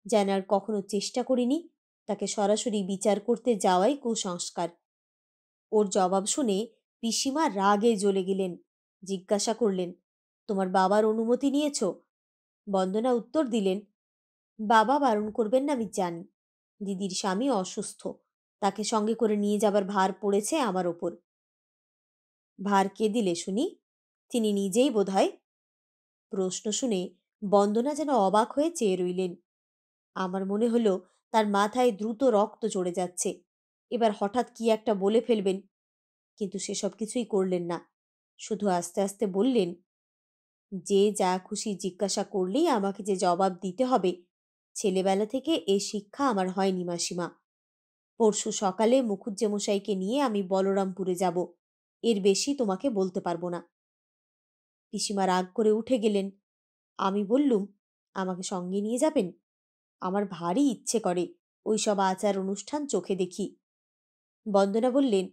জানার কখনো চেষ্টা করিনি, তাকে সরাসরি বিচার করতে যাওয়াই কুসংস্কার। ওর জবাব শুনে পিসিমা রাগে জ্বলে গেলেন। জিজ্ঞাসা করলেন, তোমার বাবার অনুমতি নিয়েছ? বন্দনা উত্তর দিলেন, বাবা বারণ করবেন না আমি জানি। দিদির স্বামী অসুস্থ, তাকে সঙ্গে করে নিয়ে যাবার ভার পড়েছে আমার ওপর। ভার কে দিলে শুনি? তিনি নিজেই বোধহয়। প্রশ্ন শুনে বন্দনা যেন অবাক হয়ে চেয়ে রইলেন। আমার মনে হলো তার মাথায় দ্রুত রক্ত চড়ে যাচ্ছে, এবার হঠাৎ কি একটা বলে ফেলবেন, কিন্তু সেসব কিছুই করলেন না। শুধু আস্তে আস্তে বললেন, যে যা খুশি জিজ্ঞাসা করলেই আমাকে যে জবাব দিতে হবে, ছেলেবেলা থেকে এ শিক্ষা আমার হয়নি মাসিমা। পরশু সকালে মুখুজ্জেমশাইকে নিয়ে আমি বলরামপুরে যাব, এর বেশি তোমাকে বলতে পারবো না। পিসিমা রাগ করে উঠে গেলেন। আমি বললুম, আমাকে সঙ্গে নিয়ে যাবেন? আমার ভারী ইচ্ছে করে ওই সব আচার অনুষ্ঠান চোখে দেখি। বন্দনা বললেন,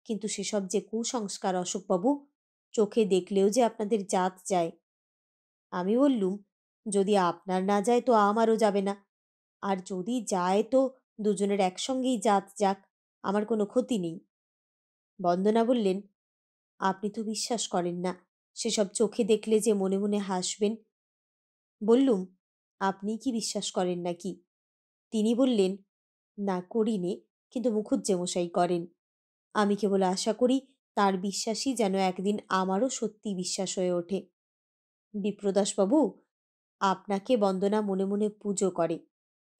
কিন্তু সেসব যে কুসংস্কার অশোকবাবু, চোখে দেখলেও যে আপনাদের জাত যায়। আমি বললুম, যদি আপনার না যায় তো আমারও যাবে না, আর যদি যায় তো দুজনের একসঙ্গেই জাত যাক, আমার কোনো ক্ষতি নেই। বন্দনা বললেন, আপনি তো বিশ্বাস করেন না, সেসব চোখে দেখলে যে মনে মনে হাসবেন। বললুম, আপনি কি বিশ্বাস করেন নাকি? তিনি বললেন, না করি নে, কিন্তু মুখুজ্জেমশাই করেন। আমি কেবল আশা করি তার বিশ্বাসই যেন একদিন আমারও সত্যি বিশ্বাস হয়ে ওঠে। বিপ্রদাসবাবু, আপনাকে বন্দনা মনে মনে পুজো করে,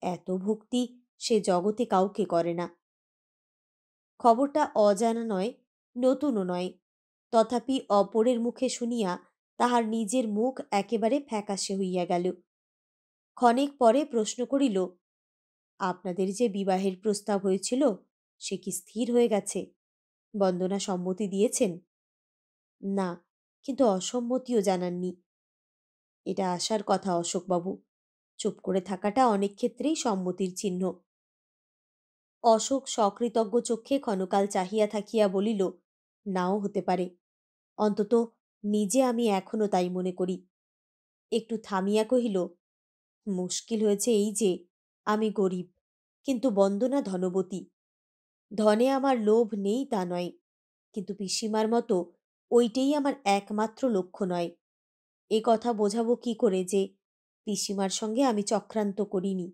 এত ভক্তি সে জগতে কাউকে করে না। খবরটা অজানা নয়, নতুনও নয়, তথাপি অপরের মুখে শুনিয়া তাহার নিজের মুখ একেবারে ফ্যাকাশে হইয়া গেল। ক্ষণেক পরে প্রশ্ন করিল, আপনাদের যে বিবাহের প্রস্তাব হয়েছিল সে কি স্থির হয়ে গেছে? বন্দনা সম্মতি দিয়েছেন? না, কিন্তু অসম্মতিও জানাননি। এটা আসার কথা অশোকবাবু, চুপ করে থাকাটা অনেক ক্ষেত্রেই সম্মতির চিহ্ন। অশোক সকৃতজ্ঞ চক্ষে ক্ষণকাল চাহিয়া থাকিয়া বলিল, নাও হতে পারে, অন্তত নিজে আমি এখনো তাই মনে করি। একটু থামিয়া কহিল, মুশকিল হয়েছে এই যে আমি গরিব, কিন্তু বন্দনা ধনবতী। ধনে আমার লোভ নেই তা নয়, কিন্তু পিসিমার মতো ওইটেই আমার একমাত্র লক্ষ্য নয়। এ কথা বোঝাবো কি করে যে পিসিমার সঙ্গে আমি চক্রান্ত করিনি?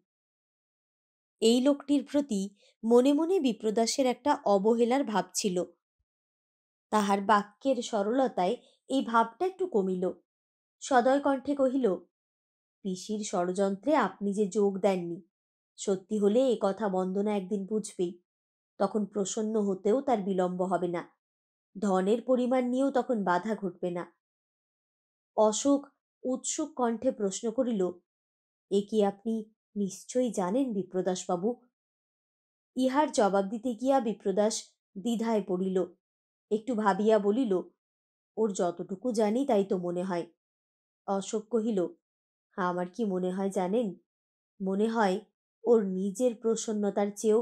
এই লোকটির প্রতি মনে মনে বিপ্রদাসের একটা অবহেলার ভাব ছিল। তাহার বাক্যের সরলতায় এই ভাবটা একটু কমিল। সদয় কণ্ঠে কহিল, পিসির ষড়যন্ত্রে আপনি যে যোগ দেননি, সত্যি হলে এ কথা বন্দনা একদিন বুঝবেই, তখন প্রসন্ন হতেও তার বিলম্ব হবে না, ধনের পরিমাণ নিয়েও তখন বাধা ঘটবে না। অশোক উৎসুক কণ্ঠে প্রশ্ন করিল, এ কি আপনি নিশ্চয়ই জানেন বিপ্রদাসবাবু? ইহার জবাব দিতে গিয়া বিপ্রদাস দ্বিধায় পড়িল। একটু ভাবিয়া বলিল, ওর যতটুকু জানি তাই তো মনে হয়। অশোক কহিল, আমার কি মনে হয় জানেন? মনে হয় ওর নিজের প্রসন্নতার চেয়েও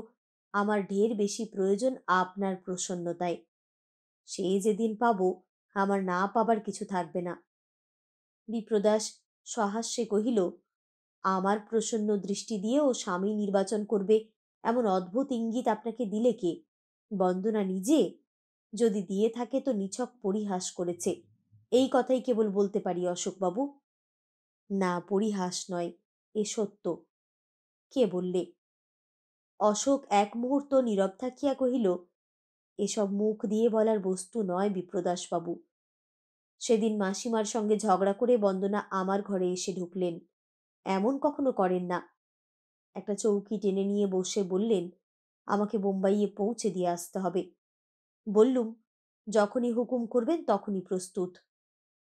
আমার ঢের বেশি প্রয়োজন আপনার প্রসন্নতায়। সে যেদিন পাব, আমার না পাবার কিছু থাকবে না। বিপ্রদাস সহাস্যে কহিল, আমার প্রসন্ন দৃষ্টি দিয়ে ও স্বামী নির্বাচন করবে এমন অদ্ভুত ইঙ্গিত আপনাকে দিলে কে? বন্দনা নিজে? যদি দিয়ে থাকে তো নিছক পরিহাস করেছে, এই কথাই কেবল বলতে পারি অশোকবাবু। না, পরিহাস নয়, এ সত্য। কে বললে? অশোক এক মুহূর্ত নীরব থাকিয়া কহিল, এসব মুখ দিয়ে বলার বস্তু নয় বিপ্রদাসবাবু। সেদিন মাসিমার সঙ্গে ঝগড়া করে বন্দনা আমার ঘরে এসে ঢুকলেন, এমন কখনো করেন না। একটা চৌকি টেনে নিয়ে বসে বললেন, আমাকে বোম্বাইয়ে পৌঁছে দিয়ে আসতে হবে। বললুম, যখনই হুকুম করবেন তখনই প্রস্তুত।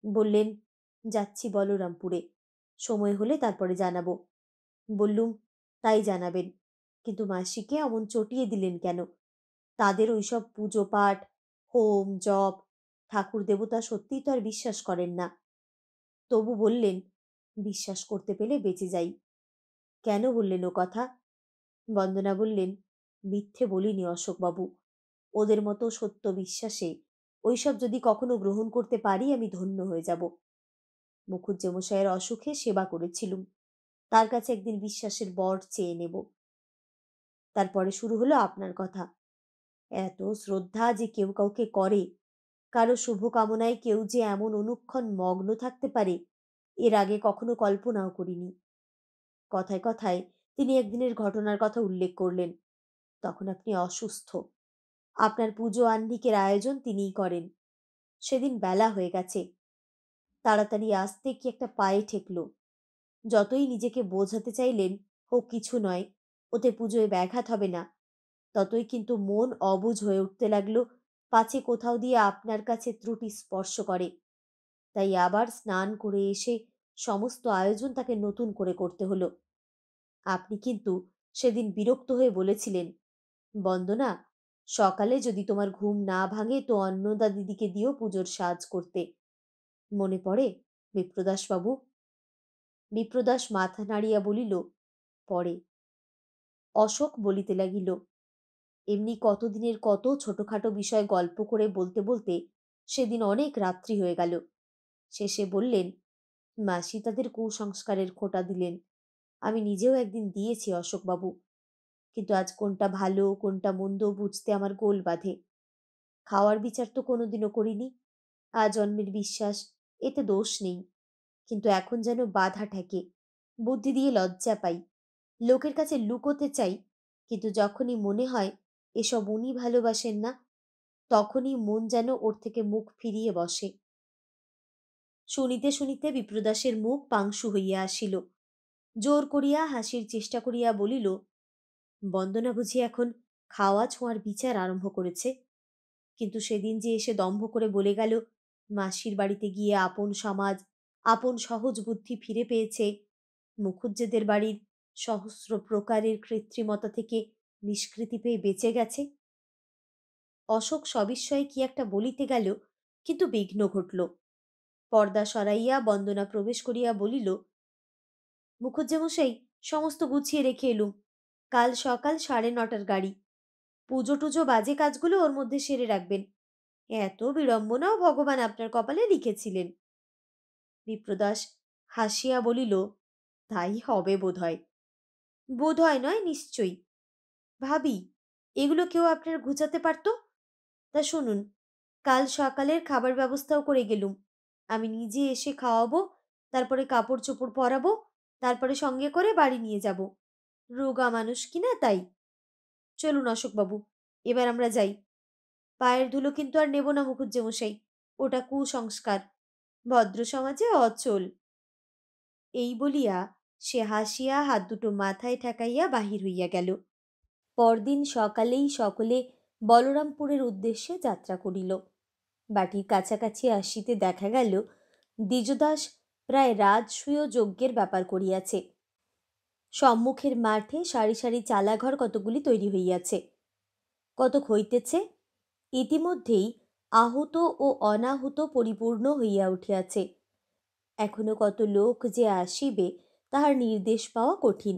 বললেন, যাচ্ছি বলরামপুরে, সময় হলে তারপরে জানাবো। বললুম, তাই জানাবেন, কিন্তু মাসিকে অমন চটিয়ে দিলেন কেন? তাদের ওইসব পুজো পাঠ, হোম জপ, ঠাকুর দেবতা সত্যিই তো আর বিশ্বাস করেন না। তবু বললেন, বিশ্বাস করতে পেলে বেঁচে যাই। কেন বললেন ও কথা? বন্দনা বললেন, মিথ্যে বলিনি অশোকবাবু। ওদের মতো সত্য বিশ্বাসে ওইসব যদি কখনো গ্রহণ করতে পারি আমি ধন্য হয়ে যাব। মুখুজ্জেমশাইয়ের অসুখে সেবা করেছিলুম, তার কাছে একদিন বিশ্বাসের বর চেয়ে নেব। তারপরে শুরু হলো আপনার কথা। এত শ্রদ্ধা যে কেউ কাউকে করে, কারো শুভকামনায় কেউ যে এমন অনুক্ষণ মগ্ন থাকতে পারে, এর আগে কখনো কল্পনাও করিনি। কথায় কথায় তিনি একদিনের ঘটনার কথা উল্লেখ করলেন। তখন আপনি অসুস্থ। আপনার পুজো আহ্নিকের আয়োজন তিনিই করেন। সেদিন বেলা হয়ে গেছে। তাড়াতাড়ি আসতে কি একটা পায়ে ঠেকল। যতই নিজেকে বোঝাতে চাইলেন হোক কিছু নয়, ওতে পুজোয় ব্যাঘাত হবে না, ততই কিন্তু মন অবুঝ হয়ে উঠতে লাগলো, পাছে কোথাও দিয়ে আপনার কাছে ত্রুটি স্পর্শ করে। তাই আবার স্নান করে এসে সমস্ত আয়োজন তাকে নতুন করে করতে হলো। আপনি কিন্তু সেদিন বিরক্ত হয়ে বলেছিলেন, বন্দনা, সকালে যদি তোমার ঘুম না ভাঙে তো অন্নদা দিদিকে দিও পুজোর সাজ করতে। মনে পড়ে বিপ্রদাসবাবু? বিপ্রদাস মাথা নাড়িয়া বলিল, পড়ে। অশোক বলিতে লাগিল, এমনি কতদিনের কত ছোটখাটো বিষয় গল্প করে বলতে বলতে সেদিন অনেক রাত্রি হয়ে গেল। শেষে বললেন, মাসি তাদের কুসংস্কারের খোঁটা দিলেন। আমি নিজেও একদিন দিয়েছি অশোকবাবু, কিন্তু আজ কোনটা ভালো কোনটা মন্দ বুঝতে আমার গোল বাঁধে। খাওয়ার বিচার তো কোনোদিনও করিনি, আজন্মের বিশ্বাস, এতে দোষ নেই, কিন্তু এখন যেন বাধা ঠেকে, বুদ্ধি দিয়ে লজ্জা পাই, লোকের কাছে লুকোতে চাই, কিন্তু যখনই মনে হয় এসব উনি ভালোবাসেন না, তখনই মন যেন ওর থেকে মুখ ফিরিয়ে বসে। শুনিতে শুনিতে বিপ্রদাসের মুখ পাংশু হইয়া আসিল। জোর করিয়া হাসির চেষ্টা করিয়া বলিল, বন্দনা বুঝি এখন খাওয়া ছোঁয়ার বিচার আরম্ভ করেছে? কিন্তু সেদিন যে এসে দম্ভ করে বলে গেল, মাসির বাড়িতে গিয়ে আপন সমাজ, আপন সহজ বুদ্ধি ফিরে পেয়েছে, মুখুজ্জেদের বাড়ির সহস্র প্রকারের কৃত্রিমতা থেকে নিষ্কৃতি পেয়ে বেঁচে গেছে। অশোক সবিস্ময়ে কি একটা বলিতে গেল, কিন্তু বিঘ্ন ঘটল। পর্দা সরাইয়া বন্দনা প্রবেশ করিয়া বলিল, মুখুজ্জেমশাই, সমস্ত গুছিয়ে রেখে এলুম, কাল সকাল 9:30টার গাড়ি। পুজো টুজো বাজে কাজগুলো ওর মধ্যে সেরে রাখবেন। এত বিড়ম্বনাও ভগবান আপনার কপালে লিখেছিলেন। বিপ্রদাস হাসিয়া বলিল, তাই হবে বোধহয়। বোধহয় নয়, নিশ্চয়ই। ভাবি, এগুলো কেউ আপনার ঘুচাতে পারত? তা শুনুন, কাল সকালের খাবার ব্যবস্থাও করে গেলুম। আমি নিজে এসে খাওয়াবো, তারপরে কাপড় চোপড় পরাবো, তারপরে সঙ্গে করে বাড়ি নিয়ে যাব। রোগা মানুষ কিনা তাই। চলুন অশোকবাবু, এবার আমরা যাই। পায়ের ধুলো কিন্তু আর নেব না মুখুজ্জেমশাই, ওটা কুসংস্কার, ভদ্র সমাজে অচল। এই বলিয়া সে হাসিয়া হাত দুটো মাথায় ঠেকাইয়া বাহির হইয়া গেল। পরদিন সকালেই সকলে বলরামপুরের উদ্দেশ্যে যাত্রা করিল। বাটির কাছাকাছি আসিতে দেখা গেল দ্বিজদাস প্রায় রাজসূয় যজ্ঞের ব্যাপার করিয়াছে। সম্মুখের মাঠে সারি সারি চালাঘর কতগুলি তৈরি হইয়াছে, কতক হইতেছে। ইতিমধ্যেই আহুত ও অনাহুত পরিপূর্ণ হইয়া উঠিয়াছে। এখনো কত লোক যে আসিবে তাহার নির্দেশ পাওয়া কঠিন।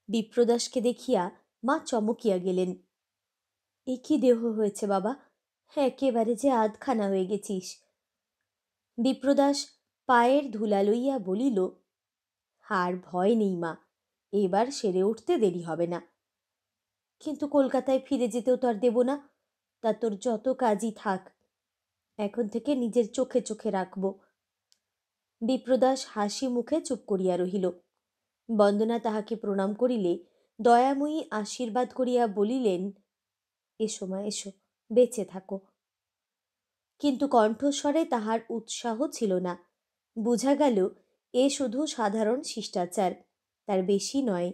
বিপ্রদাসকে দেখিয়া মা চমকিয়া গেলেন। এ কি দেহ হয়েছে বাবা, একেবারে যে আধখানা হয়ে গেছিস। বিপ্রদাস পায়ের ধুলা লইয়া বলিল, আর ভয় নেই মা, এবার সেরে উঠতে দেরি হবে না। কিন্তু কলকাতায় ফিরে যেতেও তো আর দেব না, তা তোর যত কাজই থাক, এখন থেকে নিজের চোখে চোখে রাখব। বিপ্রদাস হাসি মুখে চুপ করিয়া রহিল। বন্দনা তাহাকে প্রণাম করিলে দয়াময়ী আশীর্বাদ করিয়া বলিলেন, এসো মা এসো, বেঁচে থাকো। কিন্তু কণ্ঠস্বরে তাহার উৎসাহ ছিল না। বোঝা গেল এ শুধু সাধারণ শিষ্টাচার, তার বেশি নয়।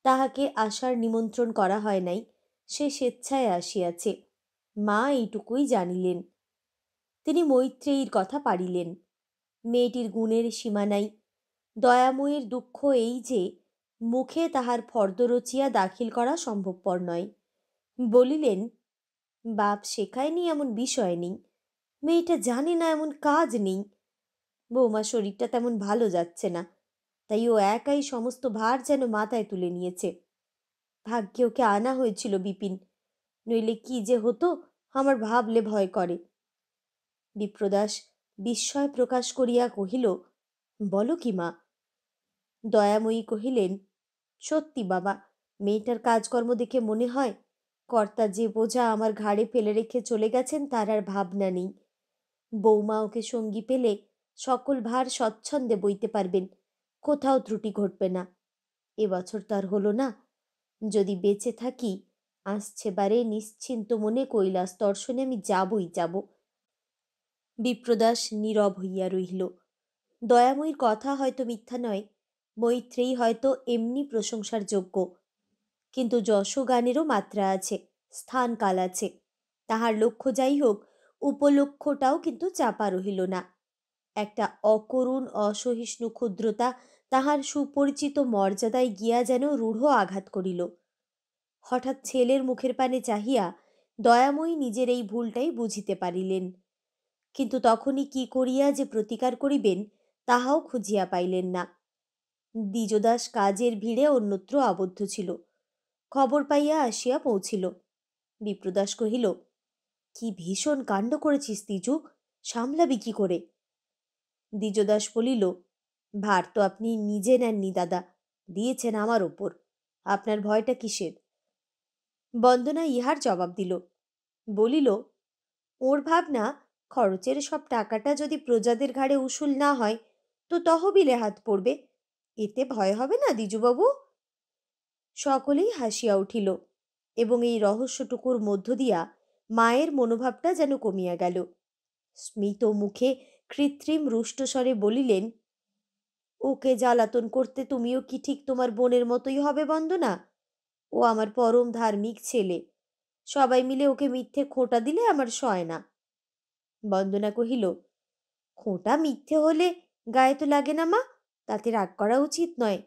তাহাকে আসার নিমন্ত্রণ করা হয় নাই, সে স্বেচ্ছায় আসিয়াছে, মা এইটুকুই জানিলেন। তিনি মৈত্রেয়ীর কথা পাড়িলেন। মেয়েটির গুণের সীমা নাই। দয়াময়ীর দুঃখ এই যে মুখে তাহার ফর্দ রচিয়া দাখিল করা সম্ভবপর নয়। বলিলেন, বাপ শেখায়নি এমন বিষয় নেই, মেয়েটা জানে না এমন কাজ নেই। বৌমার শরীরটা তেমন ভালো যাচ্ছে না, তাই ও একাই সমস্ত ভার যেন মাথায় তুলে নিয়েছে। ভাগ্যে ওকে আনা হয়েছিল বিপিন, নইলে কি যে হতো আমার ভাবলে ভয় করে। বিপ্রদাস বিস্ময় প্রকাশ করিয়া কহিল, বলো কি মা? দয়াময়ী কহিলেন, সত্যি বাবা, মেয়েটার কাজকর্ম দেখে মনে হয় কর্তা যে বোঝা আমার ঘাড়ে ফেলে রেখে চলে গেছেন তার আর ভাবনা নেই। বৌমা ওকে সঙ্গী পেলে সকল ভার স্বচ্ছন্দে বইতে পারবেন, কোথাও ত্রুটি ঘটবে না। এবছর তার হলো না, যদি বেঁচে থাকি আসছে বারে নিশ্চিন্ত মনে কৈলাস দর্শনে আমি যাবই যাব। বিপ্রদাস নীরব হইয়া রহিল। দয়াময়ীর কথা হয়তো মিথ্যা নয়, মৈত্রেয়ী হয়তো এমনি প্রশংসার যোগ্য, কিন্তু যশগানেরও মাত্রা আছে, স্থানকাল আছে। তাহার লক্ষ্য যাই হোক, উপলক্ষ্যটাও কিন্তু চাপা রহিল না। একটা অকরুণ অসহিষ্ণু ক্ষুদ্রতা তাহার সুপরিচিত মর্যাদায় গিয়া যেন রূঢ় আঘাত করিল। হঠাৎ ছেলের মুখের পানে চাহিয়া দয়াময়ী নিজের এই ভুলটাই বুঝিতে পারিলেন, কিন্তু তখনই কি করিয়া যে প্রতিকার করিবেন তাহাও খুঁজিয়া পাইলেন না। দ্বিজদাস কাজের ভিড়ে অন্যত্র আবদ্ধ ছিল, খবর পাইয়া আসিয়া পৌঁছিল। বিপ্রদাস কহিল, কি ভীষণ কাণ্ড করেছিস দ্বিজু, সামলাবি কি করে? দ্বিজদাস বলিল, ভার তো আপনি নিজে নেননি দাদা, দিয়েছেন আমার ওপর, আপনার ভয়টা কিসের? বন্দনা ইহার জবাব দিল, বলিল, ওর ভাবনা খরচের সব টাকাটা যদি প্রজাদের ঘাড়ে উসুল না হয় তো তহবিলে হাত পড়বে, এতে ভয় হবে না দ্বিজুবাবু? সকলেই হাসিয়া উঠিল এবং এই রহস্যটুকুর মধ্য দিয়া মায়ের মনোভাবটা যেন কমিয়া গেল। স্মিত মুখে কৃত্রিম রুষ্টস্বরে বলিলেন, ওকে জ্বালাতন করতে তুমিও কি ঠিক তোমার বোনের মতোই হবে বন্দনা? ও আমার পরম ধার্মিক ছেলে, সবাই মিলে ওকে মিথ্যে খোঁটা দিলে আমার সয় না। বন্দনা কহিল, খোঁটা মিথ্যে হলে গায়ে তো লাগে না মা, তাতে রাগ করা উচিত নয়।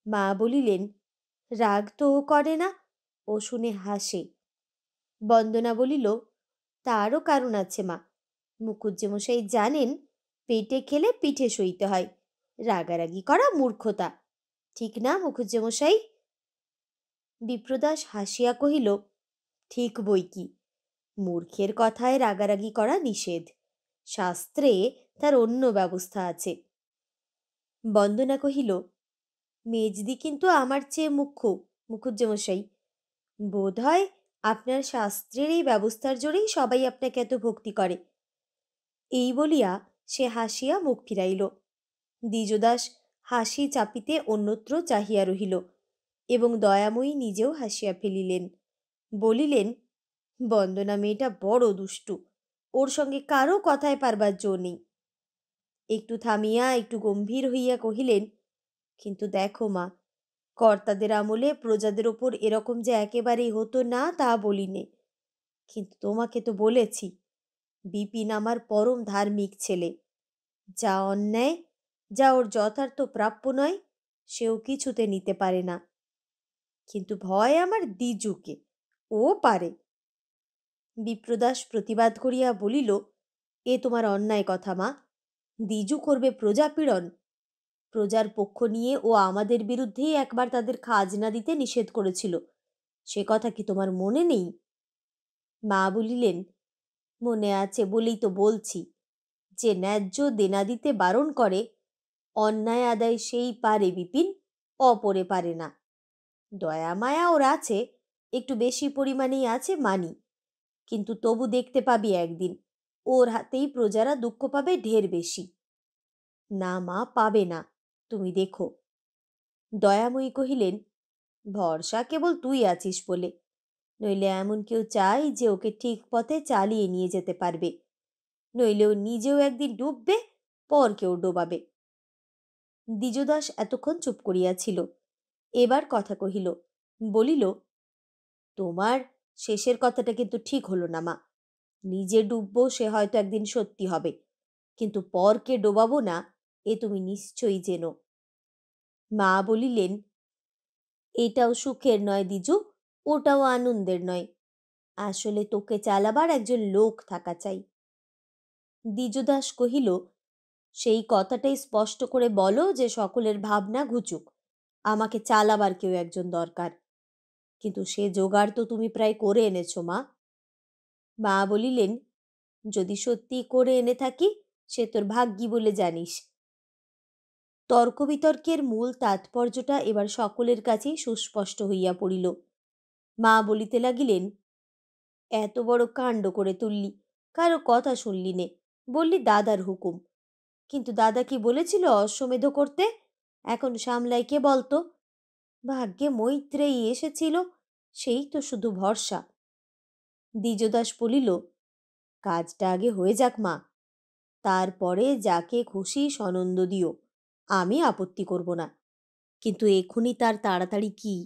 মা বলিলেন, রাগ তো ও করে না, ও শুনে হাসে। বন্দনা বলিল, তারও কারণ আছে মা, মুখুজ্জেমশাই জানেন পেটে খেলে পিঠে সইতে হয়, রাগারাগি করা মূর্খতা, ঠিক না মুখুজ্জেমশাই? বিপ্রদাস হাসিয়া কহিল, ঠিক বই কি, মূর্খের কথায় রাগারাগি করা নিষেধ, শাস্ত্রে তার অন্য ব্যবস্থা আছে। বন্দনা কহিল, মেজদি কিন্তু আমার চেয়ে মুখ্য মুখুজ্জেমশাই, বোধ হয় আপনার শাস্ত্রের এই ব্যবস্থার জোরেই সবাই আপনাকে এত ভক্তি করে। এই বলিয়া সে হাসিয়া মুখ ফিরাইল। দ্বিজদাস হাসি চাপিতে অন্যত্র চাহিয়া রহিল এবং দয়াময়ী নিজেও হাসিয়া ফেলিলেন। বলিলেন, বন্দনা মেয়েটা বড় দুষ্টু, ওর সঙ্গে কারো কথায় পারবার জো নেই। একটু থামিয়া একটু গম্ভীর হইয়া কহিলেন, কিন্তু দেখো মা, কর্তাদের আমলে প্রজাদের ওপর এরকম যে একেবারেই হতো না তা বলিনে, কিন্তু তোমাকে তো বলেছি বিপিন আমার পরম ধার্মিক ছেলে, যা অন্যায়, যা ওর যথার্থ প্রাপ্য নয় সেও কিছুতে নিতে পারে না, কিন্তু ভয় আমার দ্বিজুকে, ও পারে। বিপ্রদাস প্রতিবাদ করিয়া বলিল, এ তোমার অন্যায় কথা মা, দ্বিজু করবে প্রজাপীড়ন? প্রজার পক্ষ নিয়ে ও আমাদের বিরুদ্ধেই একবার তাদের খাজনা দিতে নিষেধ করেছিল, সে কথা কি তোমার মনে নেই? মা বলিলেন, মনে আছে বলেই তো বলছি, যে ন্যায্য দেনা দিতে বারণ করে অন্যায় আদায় সেই পারে বিপিন, অপরে পারে না। দয়া মায়া ওর আছে, একটু বেশি পরিমাণেই আছে মানি, কিন্তু তবু দেখতে পাবি একদিন ওর হাতেই প্রজারা দুঃখ পাবে ঢের বেশি। না মা, পাবে না, তুমি দেখো। দয়াময়ী কহিলেন, ভরসা কেবল তুই আছিস বলে, নইলে এমন কেউ চাই যে ওকে ঠিক পথে চালিয়ে নিয়ে যেতে পারবে, নইলে ও নিজেও একদিন ডুববে, পর কেউ ডোবাবে। দ্বিজদাস এতক্ষণ চুপ করিয়াছিল এবার কথা কহিল, বলিল, তোমার শেষের কথাটা কিন্তু ঠিক হলো না মা। নিজে ডুববো সে হয়তো একদিন সত্যি হবে, কিন্তু পরকে ডোবাবো না এ তুমি নিশ্চয়ই জেনো। মা বলিলেন, এটাও সুখের নয় দ্বিজু, ওটাও আনন্দের নয়। আসলে তোকে চালাবার একজন লোক থাকা চাই। দ্বিজদাস কহিল, সেই কথাটাই স্পষ্ট করে বলো যে সকলের ভাবনা ঘুচুক, আমাকে চালাবার কেউ একজন দরকার। কিন্তু সে জোগাড় তো তুমি প্রায় করে এনেছো মা। মা বলিলেন, যদি সত্যি করে এনে থাকি সে তোর ভাগ্যি বলে জানিস। তর্ক বিতর্কের মূল তাৎপর্যটা এবার সকলের কাছেই সুস্পষ্ট হইয়া পড়িল। মা বলিতে লাগিলেন, এত বড় কাণ্ড করে তুললি, কারো কথা শুনলি নে, বললি দাদার হুকুম। কিন্তু দাদা কি বলেছিল অশ্বমেধ করতে? এখন সামলাই কে বলতো? ভাগ্যে মৈত্রেয়ী এসেছিল, সেই তো শুধু ভরসা। দ্বিজদাস বলিল, কাজটা আগে হয়ে যাক মা, তারপরে যাকে খুশি সনন্দ দিও, আমি আপত্তি করব না। কিন্তু এখনই তার তাড়াতাড়ি কি?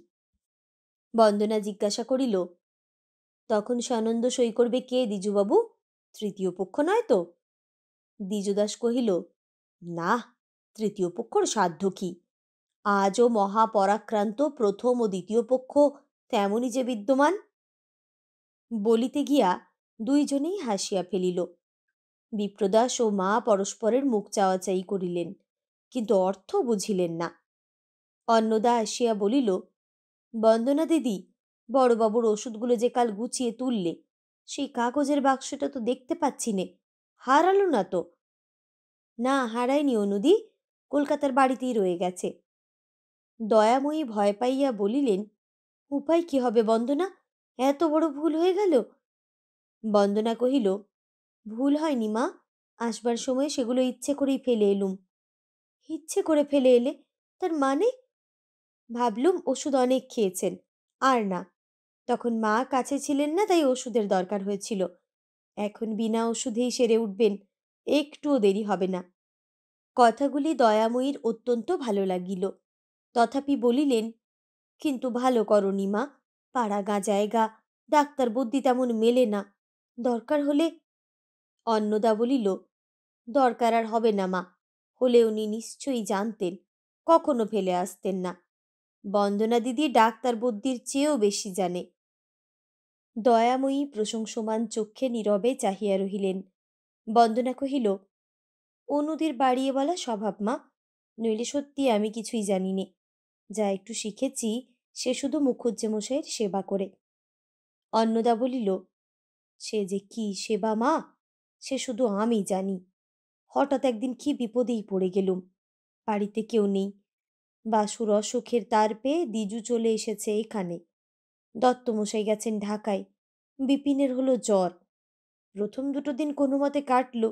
বন্দনা জিজ্ঞাসা করিল, তখন সনন্দ সই করবে কে দ্বিজুবাবু? তৃতীয় পক্ষ নয় তো? দ্বিজদাস কহিল, না, তৃতীয় পক্ষর সাধ্য কি? আজও মহাপরাক্রান্ত প্রথম ও দ্বিতীয় পক্ষ তেমনই যে বিদ্যমান। বলিতে গিয়া দুইজনেই হাসিয়া ফেলিল। বিপ্রদাস ও মা পরস্পরের মুখ চাওয়াচাই করিলেন, কিন্তু অর্থ বুঝিলেন না। অন্নদা আসিয়া বলিল, বন্দনা দিদি, বড়বাবুর ওষুধগুলো যে কাল গুছিয়ে তুললে, সেই কাগজের বাক্সটা তো দেখতে পাচ্ছি নে, হারালো না তো? না, হারায়নি অনুদি, কলকাতার বাড়িতেই রয়ে গেছে। দয়াময়ী ভয় পাইয়া বলিলেন, উপায় কি হবে বন্দনা, এত বড় ভুল হয়ে গেল? বন্দনা কহিল, ভুল হয়নি মা, আসবার সময় সেগুলো ইচ্ছে করেই ফেলে এলুম। ইচ্ছে করে ফেলে এলে? তার মানে? ভাবলুম ওষুধ অনেক খেয়েছেন, আর না। তখন মা কাছে ছিলেন না, তাই ওষুধের দরকার হয়েছিল। এখন বিনা ওষুধেই সেরে উঠবেন, একটুও দেরি হবে না। কথাগুলি দয়াময়ীর অত্যন্ত ভালো লাগিল। তথাপি বলিলেন, কিন্তু ভালো করনি মা, পাড়া গা জায়গা, ডাক্তার বুদ্ধি তেমন মেলে না। দরকার হলে। অন্নদা বলিল, দরকার আর হবে না মা, হলে উনি নিশ্চয়ই জানতেন, কখনো ফেলে আসতেন না। বন্দনা দিদি ডাক্তার বুদ্ধির চেয়েও বেশি জানে। দয়াময়ী প্রশংসমান চক্ষে নীরবে চাহিয়া রহিলেন। বন্দনা কহিল, অনুদির বাড়িয়ে বলা স্বভাব মা, নইলে সত্যি আমি কিছুই জানি নে। যা একটু শিখেছি সে শুধু মুখুজ্জেমশাইয়ের সেবা করে। অন্নদা বলিল, সে যে কি সেবা মা, সে শুধু আমি জানি। হঠাৎ একদিন কি বিপদেই পড়ে গেলুম, বাড়িতে কেউ নেই। বাসুর অসুখের তার পেয়ে দ্বিজু চলে এসেছে এখানে। দত্তমশাই গেছেন ঢাকায়। বিপিনের হলো জ্বর। প্রথম দুটো দিন কোনো মতে কাটল,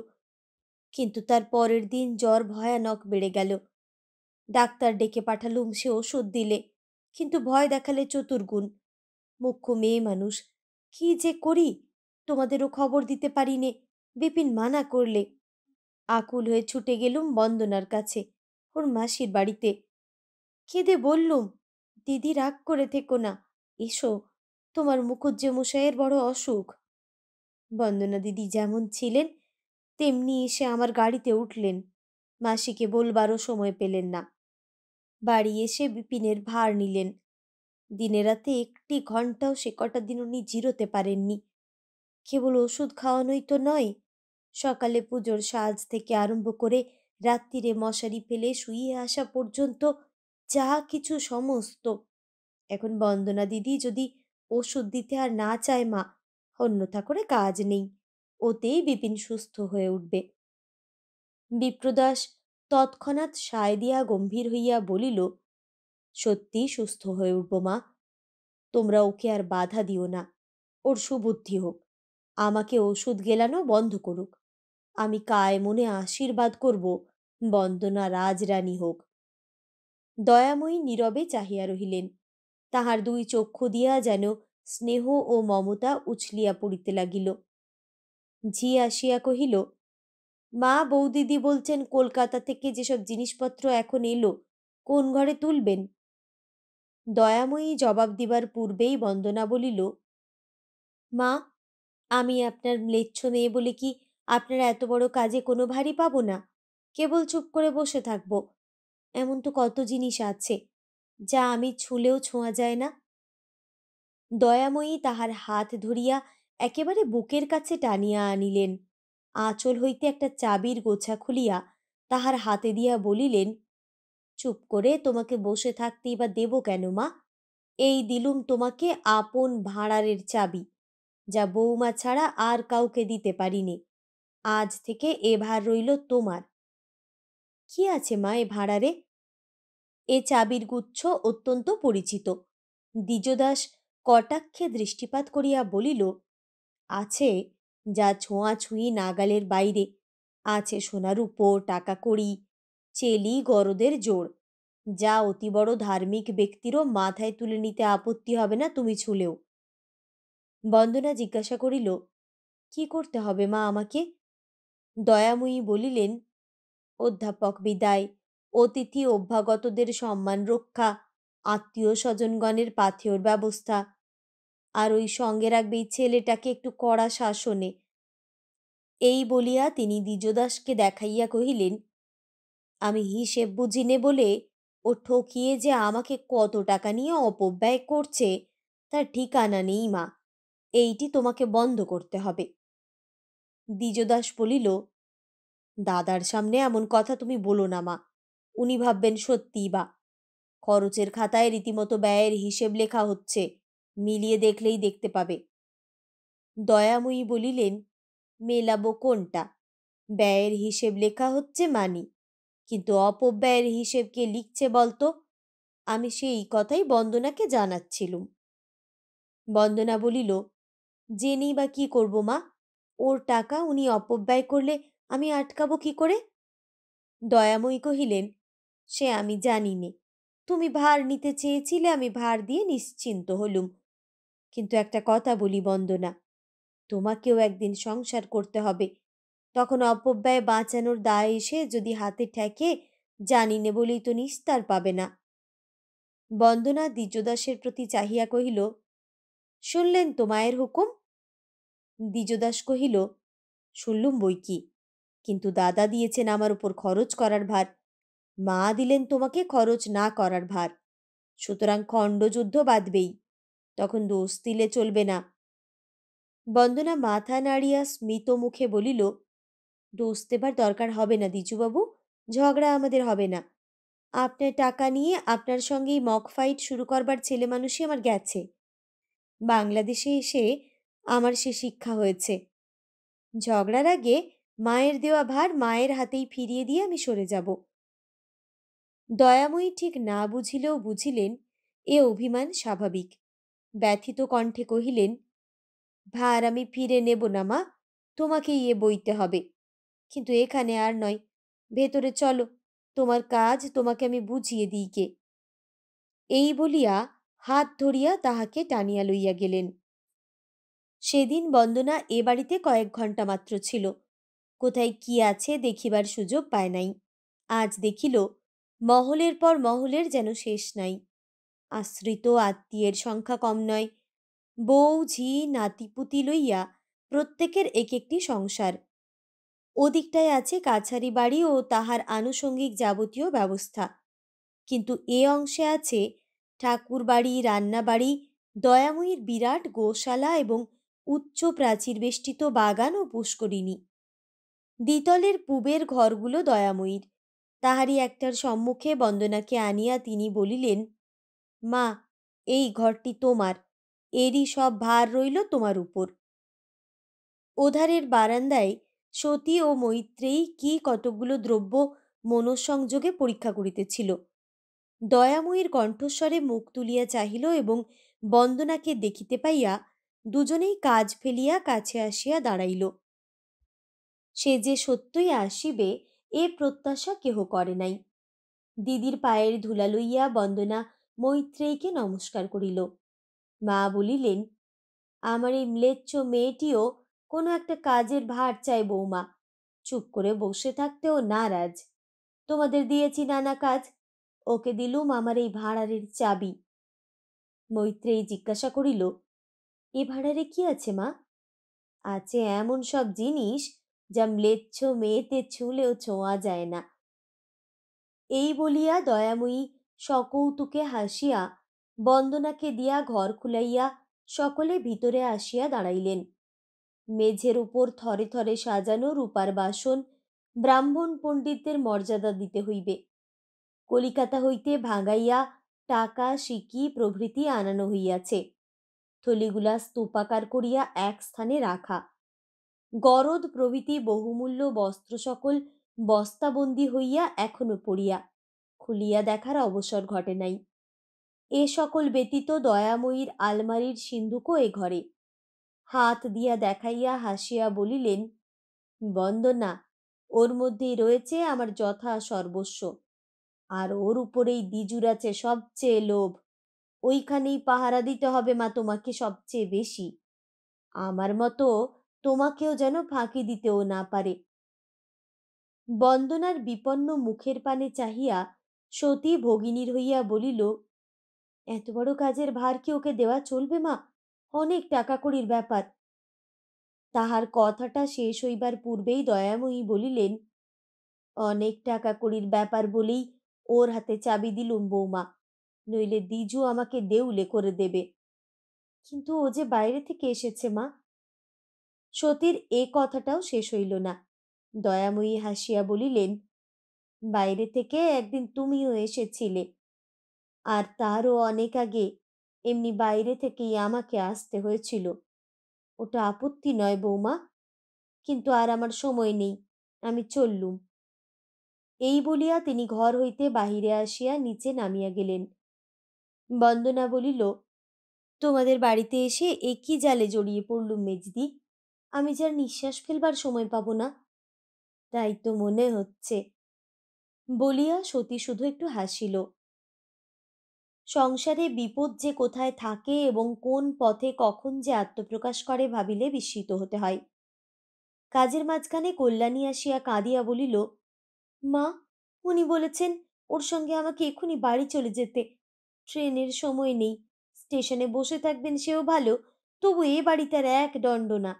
কিন্তু তার পরের দিন জ্বর ভয়ানক বেড়ে গেল। ডাক্তার ডেকে পাঠালুম, সে ওষুধ দিলে, কিন্তু ভয় দেখালে চতুর্গুণ। মুখ্য মেয়ে মানুষ, কি যে করি, তোমাদেরও খবর দিতে পারি নে, বিপিন মানা করলে। আকুল হয়ে ছুটে গেলুম বন্দনার কাছে, ওর মাসির বাড়িতে। কেঁদে বললুম, দিদি রাগ করে থেকো না, এসো, তোমার মুখুজ্জেমশাইয়ের বড় অসুখ। বন্দনা দিদি যেমন ছিলেন তেমনি এসে আমার গাড়িতে উঠলেন। মাসিকে বলবারও সময় পেলেন না। বাড়ি এসে বিপিনের ভার নিলেন। দিনে রাতে একটি ঘন্টাও সে কটা দিন উনি জিরোতে পারেননি। কেবল ওষুধ খাওয়ানোই তো নয়, সকালে পুজোর সাজ থেকে আরম্ভ করে রাত্রিরে মশারি ফেলে শুইয়ে আসা পর্যন্ত যা কিছু সমস্ত। এখন বন্দনা দিদি যদি ওষুধ দিতে আর না চায় মা, অন্যথা করে কাজ নেই, ওতেই বিপিন সুস্থ হয়ে উঠবে। বিপ্রদাস তৎক্ষণাৎ সায় দিয়া গম্ভীর হইয়া বলিল, সত্যি সুস্থ হয়ে উঠব মা, তোমরা ওকে আর বাধা দিও না, ওর সুবুদ্ধি হোক, আমাকে ওষুধ গেলানো বন্ধ করুক। আমি কায় মনে আশীর্বাদ করব, বন্দনা রাজরানী হোক। দয়াময়ী নীরবে চাহিয়া রহিলেন। তাহার দুই চক্ষু দিয়া যেন স্নেহ ও মমতা উছলিয়া পড়িতে লাগিল। ঝি আসিয়া কহিল, মা, বৌদিদি বলছেন কলকাতা থেকে যেসব জিনিসপত্র এখন এলো, কোন ঘরে তুলবেন? দয়াময়ী জবাব দিবার পূর্বেই বন্দনা বলিল, মা, আমি আপনার ম্লেচ্ছ মেয়ে বলে কি আপনার এত বড় কাজে কোনো ভারী পাবো না? কেবল চুপ করে বসে থাকবো? এমন তো কত জিনিস আছে যা আমি ছুঁলেও ছোঁয়া যায় না। দয়াময়ী তাহার হাত ধরিয়া একেবারে বুকের কাছে টানিয়া আনিলেন। আঁচল হইতে একটা চাবির গোছা খুলিয়া তাহার হাতে দিয়া বলিলেন, চুপ করে তোমাকে বসে থাকতেই বা দেব কেন মা? এই দিলুম তোমাকে আপন ভাঁড়ারের চাবি, যা বৌমা ছাড়া আর কাউকে দিতে পারিনে। আজ থেকে এ ভার রইল তোমার। কি আছে মা এ ভাঁড়ারে? এ চাবির গুচ্ছ অত্যন্ত পরিচিত। দ্বিজদাস কটাক্ষে দৃষ্টিপাত করিয়া বলিল, আছে যা ছোঁয়াছুঁয়ি নাগালের বাইরে। আছে সোনার উপর টাকা কড়ি, চেলি গরদের জোড়, যা অতি বড় ধার্মিক ব্যক্তিরও মাথায় তুলে নিতে আপত্তি হবে না তুমি ছুলেও। বন্দনা জিজ্ঞাসা করিল, কি করতে হবে মা আমাকে? দয়াময়ী বলিলেন, অধ্যাপক বিদায়, অতিথি অভ্যাগতদের সম্মান রক্ষা, আত্মীয় স্বজনগণের পাথেয়র ব্যবস্থা, আর ওই সঙ্গে রাখবে এই ছেলেটাকে একটু কড়া শাসনে। এই বলিয়া তিনি দ্বিজদাসকে দেখাইয়া কহিলেন, আমি হিসেব বুঝিনে বলে ও ঠকিয়ে যে আমাকে কত টাকা নিয়ে অপব্যয় করছে তার ঠিকানা নেই মা। এইটি তোমাকে বন্ধ করতে হবে। দ্বিজদাস বলিল, দাদার সামনে এমন কথা তুমি বলো না মা, উনি ভাববেন সত্যিই বা। খরচের খাতায় রীতিমতো ব্যয়ের হিসেব লেখা হচ্ছে, মিলিয়ে দেখলেই দেখতে পাবে। দয়াময়ী বলিলেন, মেলাবো কোনটা? ব্যয়ের হিসেব লেখা হচ্ছে মানি, কিন্তু অপব্যয়ের হিসেব কে লিখছে বলতো? আমি সেই কথাই বন্দনাকে জানাচ্ছিলুম। বন্দনা বলিল, জেনেই বা কি করব মা? ওর টাকা উনি অপব্যয় করলে আমি আটকাবো কি করে? দয়াময়ী কহিলেন, সে আমি জানি নে। তুমি ভার নিতে চেয়েছিলে, আমি ভার দিয়ে নিশ্চিন্ত হলুম। কিন্তু একটা কথা বলি বন্দনা, তোমাকেও একদিন সংসার করতে হবে। তখন অপব্যয় বাঁচানোর দায় এসে যদি হাতে ঠেকে, জানি নে বলেই তো নিস্তার পাবে না। বন্দনা দ্বিজদাসের প্রতি চাহিয়া কহিল, শুনলেন তো মায়ের হুকুম? দ্বিজদাস কহিল, শুনলুম বই কি, কিন্তু দাদা দিয়েছেন আমার উপর খরচ করার ভার, মা দিলেন তোমাকে খরচ না করার ভার। সুতরাং খণ্ডযুদ্ধ বাঁধবেই, তখন দোষ দিলে চলবে না। বন্দনা মাথা নাড়িয়া স্মিত মুখে বলিল, দোষ দেবার দরকার হবে না দ্বিজুবাবু, ঝগড়া আমাদের হবে না। আপনার টাকা নিয়ে আপনার সঙ্গেই মক ফাইট শুরু করবার ছেলে মানুষই আমার গেছে। বাংলাদেশে এসে আমার সে শিক্ষা হয়েছে। ঝগড়ার আগে মায়ের দেওয়া ভার মায়ের হাতেই ফিরিয়ে দিয়ে আমি সরে যাব। দয়াময়ী ঠিক না বুঝিলেও বুঝিলেন এ অভিমান স্বাভাবিক। ব্যথিত কণ্ঠে কহিলেন, ভার আমি ফিরে নেব না মা, তোমাকেই এ বইতে হবে। কিন্তু এখানে আর নয়, ভেতরে চলো, তোমার কাজ তোমাকে আমি বুঝিয়ে দিই কে। এই বলিয়া হাত ধরিয়া তাহাকে টানিয়া লইয়া গেলেন। সেদিন বন্দনা এ বাড়িতে কয়েক ঘণ্টা মাত্র ছিল। কোথায় কি আছে দেখিবার সুযোগ পায় নাই। আজ দেখিল, মহলের পর মহলের যেন শেষ নাই। আশ্রিত আত্মীয়ের সংখ্যা কম নয়। বউ ঝি নাতিপুতি লইয়া প্রত্যেকের এক একটি সংসার। ওদিকটায় আছে কাছারি বাড়ি ও তাহার আনুষঙ্গিক যাবতীয় ব্যবস্থা। কিন্তু এ অংশে আছে ঠাকুর বাড়ি, রান্নাবাড়ি, দয়াময়ীর বিরাট গোশালা এবং উচ্চ প্রাচীর বেষ্টিত বাগান ও পুষ্করিণী। দ্বিতলের পূবের ঘরগুলো দয়াময়ীর। তাহারই একটার সম্মুখে বন্দনাকে আনিয়া তিনি বলিলেন, মা, এই ঘরটি তোমার, এরই সব ভার রইল তোমার উপর। ওধারের বারান্দায় সতী ও মৈত্রেয়ী কি কতকগুলো দ্রব্য মনঃসংযোগে পরীক্ষা করিতেছিল। দয়াময়ীর কণ্ঠস্বরে মুখ তুলিয়া চাহিল এবং বন্দনাকে দেখিতে পাইয়া দুজনেই কাজ ফেলিয়া কাছে আসিয়া দাঁড়াইল। সে যে সত্যই আসিবে এ প্রত্যাশা কেহ করে নাই। দিদির পায়ের ধুলা লইয়া বন্দনা মৈত্রেয়ীকে নমস্কার করিল। মা বলিলেন, আমার এই ম্লেচ্ছ মেয়েটিও কোনো একটা কাজের ভার চায় বৌমা, চুপ করে বসে থাকতেও নারাজ। তোমাদের দিয়েছি নানা কাজ, ওকে দিলুম আমার এই ভাঁড়ারের চাবি। মৈত্রেয়ী জিজ্ঞাসা করিল, এ ভাঁড়ারে কি আছে মা? আছে এমন সব জিনিস যা ম্লেচ্ছ মেয়েতে ছুঁলেও ছোঁয়া যায় না। এই বলিয়া দয়াময়ী সকৌতুকে হাসিয়া বন্দনাকে দিয়া ঘর খুলাইয়া সকলে ভিতরে আসিয়া দাঁড়াইলেন। মেঝের উপর থরে থরে সাজানো রূপার বাসন ব্রাহ্মণ পণ্ডিতদের মর্যাদা দিতে হইবে। কলিকাতা হইতে ভাঙাইয়া টাকা সিকি প্রভৃতি আনানো হইয়াছে, থলিগুলা স্তূপাকার করিয়া এক স্থানে রাখা। গরদ প্রভৃতি বহুমূল্য বস্ত্র সকল বস্তাবন্দি হইয়া এখনো পড়িয়া, খুলিয়া দেখার অবসর ঘটে নাই। এ সকল ব্যতীত দয়াময়ীর আলমারির সিন্ধুকও এ ঘরে। হাত দিয়া দেখাইয়া হাসিয়া বলিলেন, বন্দনা, ওর মধ্যেই রয়েছে আমার যথা সর্বস্ব, আর ওর উপরেই দ্বিজুর আছে সবচেয়ে লোভ। ওইখানেই পাহারা দিতে হবে মা তোমাকে সবচেয়ে বেশি। আমার মতো তোমাকেও যেন ফাঁকি দিতেও না পারে। বন্দনার বিপন্ন মুখের পানে চাহিয়া সতী ভগিনীর হইয়া বলিল, এত বড় কাজের ভার কি ওকে দেওয়া চলবে মা? অনেক টাকা কড়ির ব্যাপার। তাহার কথাটা শেষ হইবার পূর্বেই দয়াময়ী বলিলেন, অনেক টাকা কড়ির ব্যাপার বলেই ওর হাতে চাবি দিলুম বৌমা, নইলে দ্বিজু আমাকে দেউলে করে দেবে। কিন্তু ও যে বাইরে থেকে এসেছে মা। সতীর এ কথাটাও শেষ হইল না। দয়াময়ী হাসিয়া বলিলেন, বাইরে থেকে একদিন তুমিও এসেছিলে, আর তারও অনেক আগে এমনি বাইরে থেকেই আমাকে আসতে হয়েছিল। ওটা আপত্তি নয় বৌমা, কিন্তু আর আমার সময় নেই, আমি চললুম। এই বলিয়া তিনি ঘর হইতে বাহিরে আসিয়া নিচে নামিয়া গেলেন। বন্দনা বলিল, তোমাদের বাড়িতে এসে একই জালে জড়িয়ে পড়লুম মেজদি, আমি যার নিঃশ্বাস ফেলবার সময় পাব না। তাই তো মনে হচ্ছে, বলিয়া সতী শুধু একটু হাসিল। সংসারে বিপদ যে কোথায় থাকে এবং কোন পথে কখন যে আত্মপ্রকাশ করে ভাবিলে বিস্মিত হতে হয়। কাজের মাঝখানে কল্যাণী আসিয়া কাঁদিয়া বলিল, মা, উনি বলেছেন ওর সঙ্গে আমাকে এক্ষুনি বাড়ি চলে যেতে। ট্রেনের সময় নেই, স্টেশনে বসে থাকবেন সেও ভালো, তবু এ বাড়িতে আর এক দণ্ড না।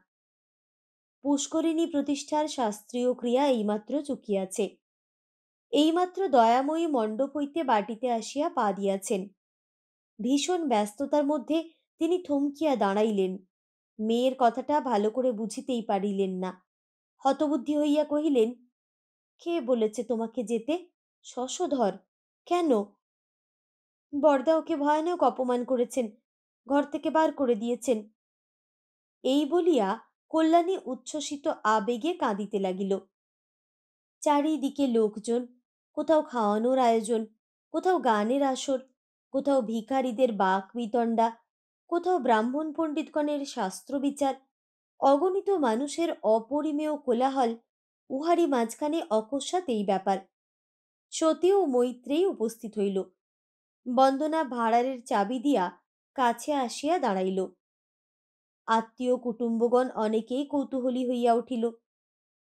পুষ্করিণী প্রতিষ্ঠার শাস্ত্রীয় ক্রিয়া এইমাত্র চুকিয়াছে। এইমাত্র দয়াময়ী মণ্ডপ হইতে বাটিতে আসিয়া পা দিয়াছেন। ভীষণ ব্যস্ততার মধ্যে তিনি থমকিয়া দাঁড়াইলেন। মেয়ের কথাটা ভালো করে বুঝিতেই পারিলেন না। হতবুদ্ধি হইয়া কহিলেন, কে বলেছে তোমাকে যেতে? শশধর? কেন? বরদা ওকে ভয়ানক অপমান করেছেন, ঘর থেকে বার করে দিয়েছেন। এই বলিয়া কল্যাণী উচ্ছ্বসিত আবেগে কাঁদিতে লাগিল। চারিদিকে লোকজন, কোথাও খাওয়ানোর আয়োজন, কোথাও গানের আসর, কোথাও ভিখারীদের বাক বিতণ্ডা, কোথাও ব্রাহ্মণ পণ্ডিতগণের শাস্ত্র বিচার, অগণিত মানুষের অপরিমেয় কোলাহল, উহারই মাঝখানে অকস্মাৎ এই ব্যাপার। সতী ও মৈত্রেয়ী উপস্থিত হইল। বন্দনা ভাঁড়ারের চাবি দিয়া কাছে আসিয়া দাঁড়াইল। আত্মীয় কুটুম্বগণ অনেকেই কৌতূহলী হইয়া উঠিল।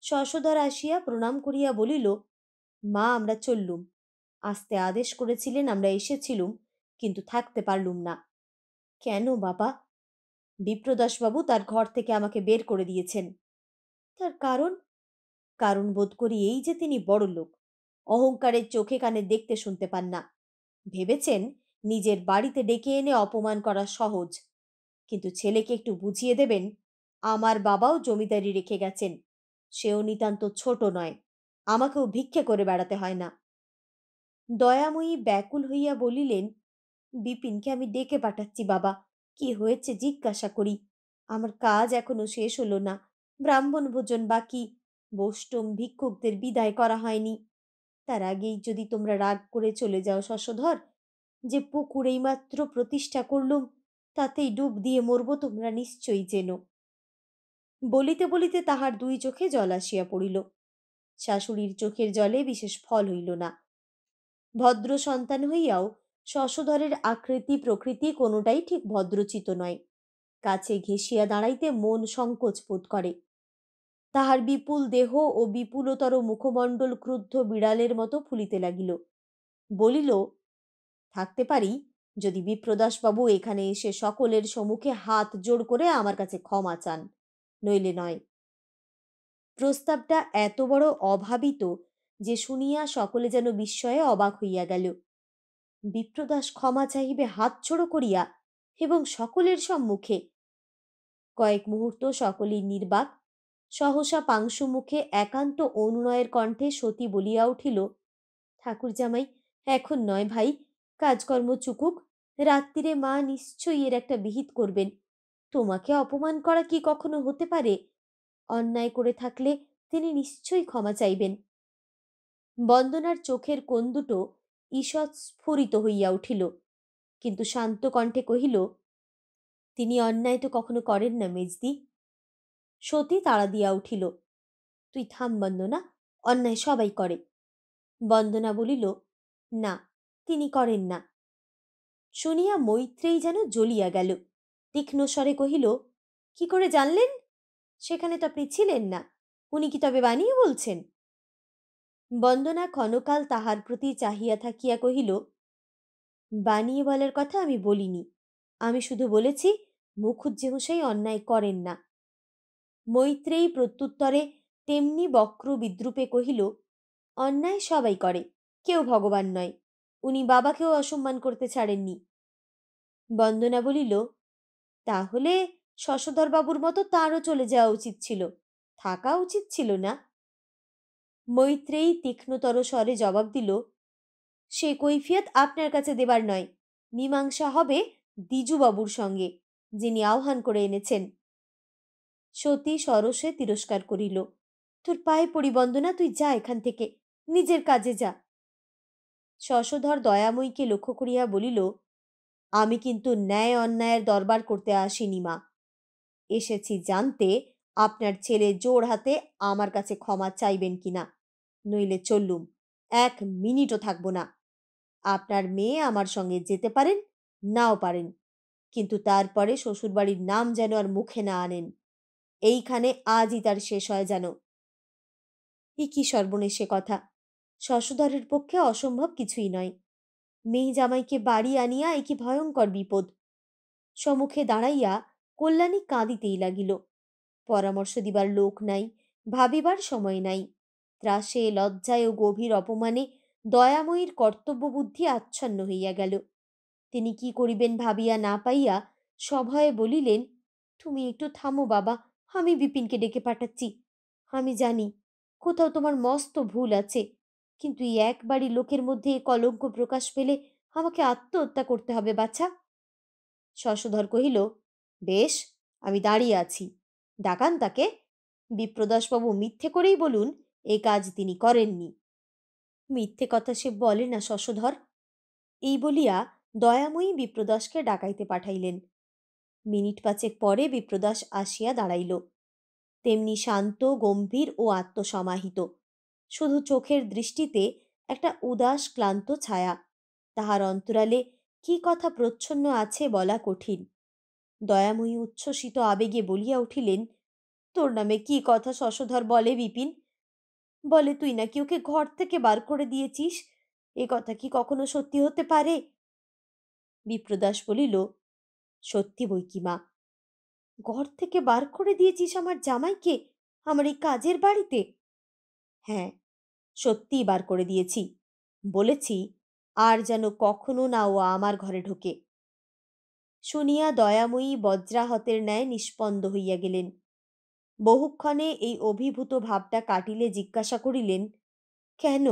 শশধর আসিয়া প্রণাম করিয়া বলিল, মা, আমরা চললুম। আসতে আদেশ করেছিলেন, আমরা এসেছিলুম, কিন্তু থাকতে পারলুম না। কেন বাবা? বিপ্রদাসবাবু তার ঘর থেকে আমাকে বের করে দিয়েছেন। তার কারণ? কারণ বোধ করি এই যে তিনি বড়লোক, অহংকারের চোখে কানে দেখতে শুনতে পান না। ভেবেছেন নিজের বাড়িতে ডেকে এনে অপমান করা সহজ, কিন্তু ছেলেকে একটু বুঝিয়ে দেবেন, আমার বাবাও জমিদারি রেখে গেছেন, সেও নিতান্ত ছোট নয়, আমাকেও ভিক্ষে করে বেড়াতে হয় না। দয়াময়ী ব্যাকুল হইয়া বলিলেন, বিপিনকে আমি ডেকে পাঠাচ্ছি বাবা, কি হয়েছে জিজ্ঞাসা করি। আমার কাজ এখনো শেষ হলো না, ব্রাহ্মণ ভোজন বাকি, বষ্টম ভিক্ষুকদের বিদায় করা হয়নি। তার আগেই যদি তোমরা রাগ করে চলে যাও শশধর, যে পুকুর এইমাত্র প্রতিষ্ঠা করলুম তাতেই ডুব দিয়ে মরব তোমরা নিশ্চয়ই জেনো। বলিতে বলিতে তাহার দুই চোখে জল আসিয়া পড়িল। শাশুড়ির চোখের জলে বিশেষ ফল হইল না। ভদ্র সন্তান হইয়াও শশধরের আকৃতি প্রকৃতি কোনোটাই ঠিক ভদ্রচিত নয়। কাছে ঘেঁষিয়া দাঁড়াইতে মন সংকোচ বোধ করে। তাহার বিপুল দেহ ও বিপুলতর মুখমণ্ডল ক্রুদ্ধ বিড়ালের মতো ফুলিতে লাগিল। বলিল, থাকতে পারি, যদি বিপ্রদাসবাবু এখানে এসে সকলের সম্মুখে হাত জোড় করে আমার কাছে ক্ষমা চান, নইলে নয়। প্রস্তাবটা এত বড় অভাবিত যে শুনিয়া সকলে যেন বিস্ময়ে অবাক হইয়া গেল। বিপ্রদাস ক্ষমা চাহিবে হাত জোড়ো করিয়া, এবং সকলের সম্মুখে! কয়েক মুহূর্ত সকলেই নির্বাক। সহসা পাংশু মুখে একান্ত অনুনয়ের কণ্ঠে সতী বলিয়া উঠিল, ঠাকুরজামাই, এখন নয় ভাই, কাজকর্ম চুকুক, রাত্রিরে মা নিশ্চয়ই এর একটা বিহিত করবেন। তোমাকে অপমান করা কি কখনো হতে পারে? অন্যায় করে থাকলে তিনি নিশ্চয়ই ক্ষমা চাইবেন। বন্দনার চোখের কোণ দুটো ঈষৎ স্ফুরিত হইয়া উঠিল, কিন্তু শান্ত কণ্ঠে কহিল, তিনি অন্যায় তো কখনো করেন না মেজদি। সতী তাড়া দিয়া উঠিল, তুই থাম বন্দনা, অন্যায় সবাই করে। বন্দনা বলিল, না, তিনি করেন না। শুনিয়া মৈত্রেয়ী যেন জ্বলিয়া গেল। তীক্ষ্ণ স্বরে কহিল, কি করে জানলেন? সেখানে তো আপনি ছিলেন না। উনি কি তবে বানিয়ে বলছেন? বন্দনা ক্ষণকাল তাহার প্রতি চাহিয়া থাকিয়া কহিল, বানিয়ে বলার কথা আমি বলিনি। আমি শুধু বলেছি মুখুজ্জেমশাই অন্যায় করেন না। মৈত্রেয়ী প্রত্যুত্তরে তেমনি বক্র বিদ্রূপে কহিল, অন্যায় সবাই করে, কেউ ভগবান নয়। উনি বাবাকেও অসম্মান করতে ছাড়েননি। বন্দনা বলিল, তাহলে শশধরবাবুর মতো তাঁরও চলে যাওয়া উচিত ছিল, থাকা উচিত ছিল না? মৈত্রেয়ী তীক্ষ্ণতর স্বরে জবাব দিল, সে কৈফিয়ত আপনার কাছে দেবার নয়। মীমাংসা হবে দ্বিজুবাবুর সঙ্গে, যিনি আহ্বান করে এনেছেন। সতী সরসে তিরস্কার করিল, তোর পায়ে পড়ি বন্দনা, তুই যা এখান থেকে, নিজের কাজে যা। শশধর দয়াময়ীকে লক্ষ্য করিয়া বলিল, আমি কিন্তু ন্যায় অন্যায়ের দরবার করতে আসিনি মা। এসেছি জানতে আপনার ছেলে জোর হাতে আমার কাছে ক্ষমা চাইবেন কিনা, নইলে চললুম, 1 মিনিটও থাকব না। আপনার মেয়ে আমার সঙ্গে যেতে পারেন, নাও পারেন, কিন্তু তারপরে শ্বশুরবাড়ির নাম যেন আর মুখে না আনেন। এইখানে আজই তার শেষ হয় যেন। এ কি সর্বনেশে কথা! শশধরের পক্ষে অসম্ভব কিছুই নয়। মেয়ে জামাইকে বাড়ি আনিয়া এ কি ভয়ঙ্কর বিপদ! সম্মুখে দাঁড়াইয়া কল্যাণী কাঁদিতেই লাগিল। পরামর্শ দিবার লোক নাই, ভাবিবার সময় নাই। ত্রাসে, লজ্জায় ও গভীর অপমানে দয়াময়ীর কর্তব্যবুদ্ধি আচ্ছন্ন হইয়া গেল। তিনি কি করিবেন ভাবিয়া না পাইয়া সভয়ে বলিলেন, তুমি একটু থামো বাবা, আমি বিপিনকে ডেকে পাঠাচ্ছি। আমি জানি কোথাও তোমার মস্ত ভুল আছে, কিন্তু এই একবারই লোকের মধ্যে এ কলঙ্ক প্রকাশ পেলে আমাকে আত্মহত্যা করতে হবে বাছা। শশধর কহিল, বেশ, আমি দাঁড়িয়ে আছি, ডাকান তাকে। বিপ্রদাসবাবু মিথ্যে করেই বলুন এ কাজ তিনি করেননি। মিথ্যে কথা সে বলে না শশধর। এই বলিয়া দয়াময়ী বিপ্রদাসকে ডাকাইতে পাঠাইলেন। মিনিট 5 পরে বিপ্রদাস আসিয়া দাঁড়াইল, তেমনি শান্ত, গম্ভীর ও আত্মসমাহিত। শুধু চোখের দৃষ্টিতে একটা উদাস ক্লান্ত ছায়া। তাহার অন্তরালে কি কথা প্রচ্ছন্ন আছে বলা কঠিন। দয়াময়ী উচ্ছ্বসিত আবেগে বলিয়া উঠিলেন, তোর নামে কি কথা শশধর বলে বিপিন? বলে তুই নাকি ওকে ঘর থেকে বার করে দিয়েছিস। এ কথা কি কখনো সত্যি হতে পারে? বিপ্রদাস বলিল, সত্যি বই কি মা। ঘর থেকে বার করে দিয়েছিস আমার জামাইকে, আমার এই কাজের বাড়িতে? হ্যাঁ, সত্যিই বার করে দিয়েছি। বলেছি আর যেন কখনো না ও আমার ঘরে ঢোকে। শুনিয়া দয়াময়ী বজ্রাহতের ন্যায় নিস্পন্দ হইয়া গেলেন। বহুক্ষণে এই অভিভূত ভাবটা কাটিলে জিজ্ঞাসা করিলেন, কেন?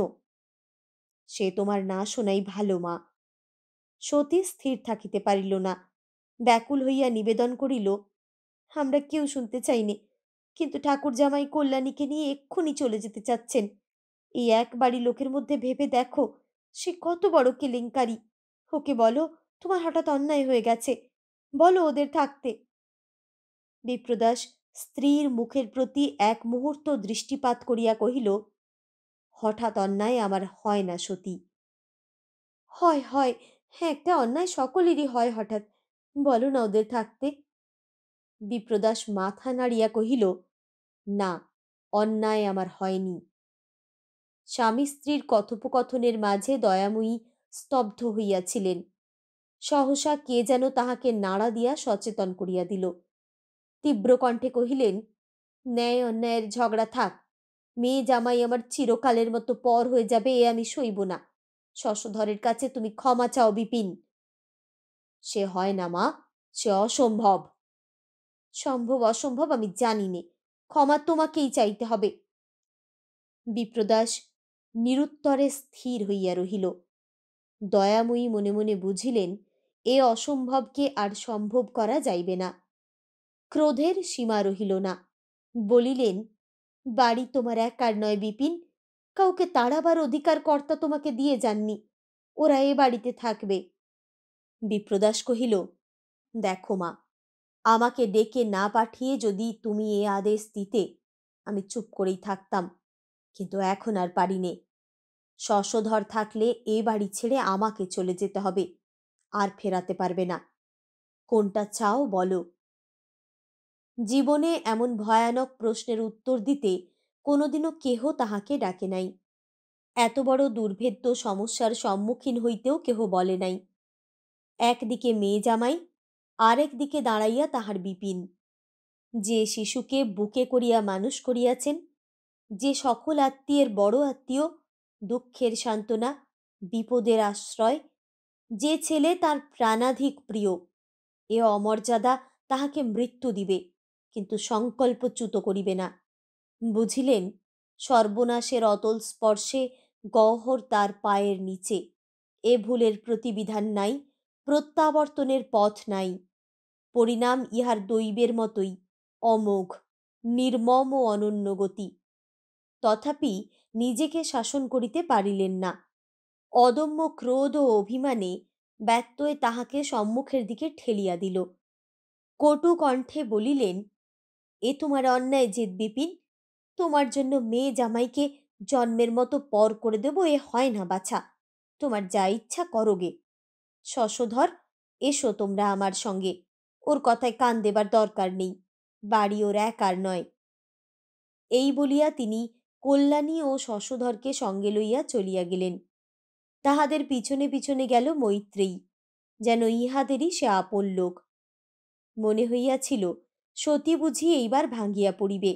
সে তোমার না শোনাই ভালো মা। সতী স্থির থাকিতে পারিল না, ব্যাকুল হইয়া নিবেদন করিল, আমরা কেউ শুনতে চাইনি, কিন্তু ঠাকুর জামাই কল্যাণীকে নিয়ে এক্ষুনি চলে যেতে চাচ্ছেন। এই একবারই লোকের মধ্যে ভেবে দেখো সে কত বড় কেলেঙ্কারি। ওকে বলো তোমার হঠাৎ অন্যায় হয়ে গেছে, বলো ওদের থাকতে। বিপ্রদাস স্ত্রীর মুখের প্রতি এক মুহূর্ত দৃষ্টিপাত করিয়া কহিল, হঠাৎ অন্যায় আমার হয় না সতী। হয় হয়, হ্যাঁ, একটা অন্যায় সকলেরই হয় হঠাৎ, বলো না ওদের থাকতে। বিপ্রদাস মাথা নাড়িয়া কহিল, না, অন্যায় আমার হয়নি। স্বামী স্ত্রীর কথোপকথনের মাঝে দয়াময়ী স্তব্ধ হইয়াছিলেন। সহসা কে যেন তাহাকে নাড়া দিয়া সচেতন করিয়া দিল। তীব্র কণ্ঠে কহিলেন, ন্যায় অন্যায়ের ঝগড়া থাক। মেয়ে জামাই আমার চিরকালের মতো পর হয়ে যাবে, এ আমি সইব না। শশধরের কাছে তুমি ক্ষমা চাও বিপিন। সে হয় না মা, সে অসম্ভব। সম্ভব অসম্ভব আমি জানি নে, ক্ষমা তোমাকেই চাইতে হবে। বিপ্রদাস নিরুত্তরে স্থির হইয়া রহিল। দয়াময়ী মনে মনে বুঝিলেন এ অসম্ভবকে আর সম্ভব করা যাইবে না। ক্রোধের সীমা রহিল না। বলিলেন, বাড়ি তোমার একার নয় বিপিন, কাউকে তাড়াবার অধিকার কর্তা তোমাকে দিয়ে যাননি। ওরা এ বাড়িতে থাকবে। বিপ্রদাস কহিল, দেখো মা, আমাকে ডেকে না পাঠিয়ে যদি তুমি এ আদেশ দিতে, আমি চুপ করেই থাকতাম, কিন্তু এখন আর পারি নে। শশধর থাকলে এ বাড়ি ছেড়ে আমাকে চলে যেতে হবে, আর ফেরাতে পারবে না। কোনটা চাও বলো। জীবনে এমন ভয়ানক প্রশ্নের উত্তর দিতে কোনোদিনও কেহ তাহাকে ডাকে নাই। এত বড় দুর্ভেদ্য সমস্যার সম্মুখীন হইতেও কেহ বলে নাই। একদিকে মেয়ে জামাই, আরেক দিকে দাঁড়াইয়া তাহার বিপিন, যে শিশুকে বুকে করিয়া মানুষ করিয়াছেন, যে সকল আত্মীয়ের বড় আত্মীয়, দুঃখের সান্ত্বনা, বিপদের আশ্রয়, যে ছেলে তার প্রাণাধিক প্রিয়। এ অমর্যাদা তাহাকে মৃত্যু দিবে, কিন্তু সংকল্পচ্যুত করিবে না। বুঝিলেন, সর্বনাশের অতল স্পর্শে গহ্বর তার পায়ের নিচে। এ ভুলের প্রতিবিধান নাই, প্রত্যাবর্তনের পথ নাই। পরিণাম ইহার দৈবের মতোই অমোঘ, নির্মম ও অনন্য গতি। তথাপি নিজেকে শাসন করিতে পারিলেন না। অদম্য ক্রোধ ও অভিমানে ব্যত্যয় তাহাকে সম্মুখের দিকে ঠেলিয়া দিল। কটু কণ্ঠে বলিলেন, এ তোমার অন্যায় জেদ বিপিন। তোমার জন্য মেয়ে জামাইকে জন্মের মতো পর করে দেব, এ হয় না বাছা। তোমার যা ইচ্ছা করোগে। শশধর, এসো তোমরা আমার সঙ্গে। ওর কথায় কান দেবার দরকার নেই, বাড়ি ওর একার নয়। এই বলিয়া তিনি কল্যাণী ও শশধরকে সঙ্গে লইয়া চলিয়া গেলেন। তাহাদের পিছনে পিছনে গেল মৈত্রেয়ী, যেন ইহাদেরই সে আপন লোক। মনে হইয়াছিল সতী বুঝি এইবার ভাঙ্গিয়া পড়িবে,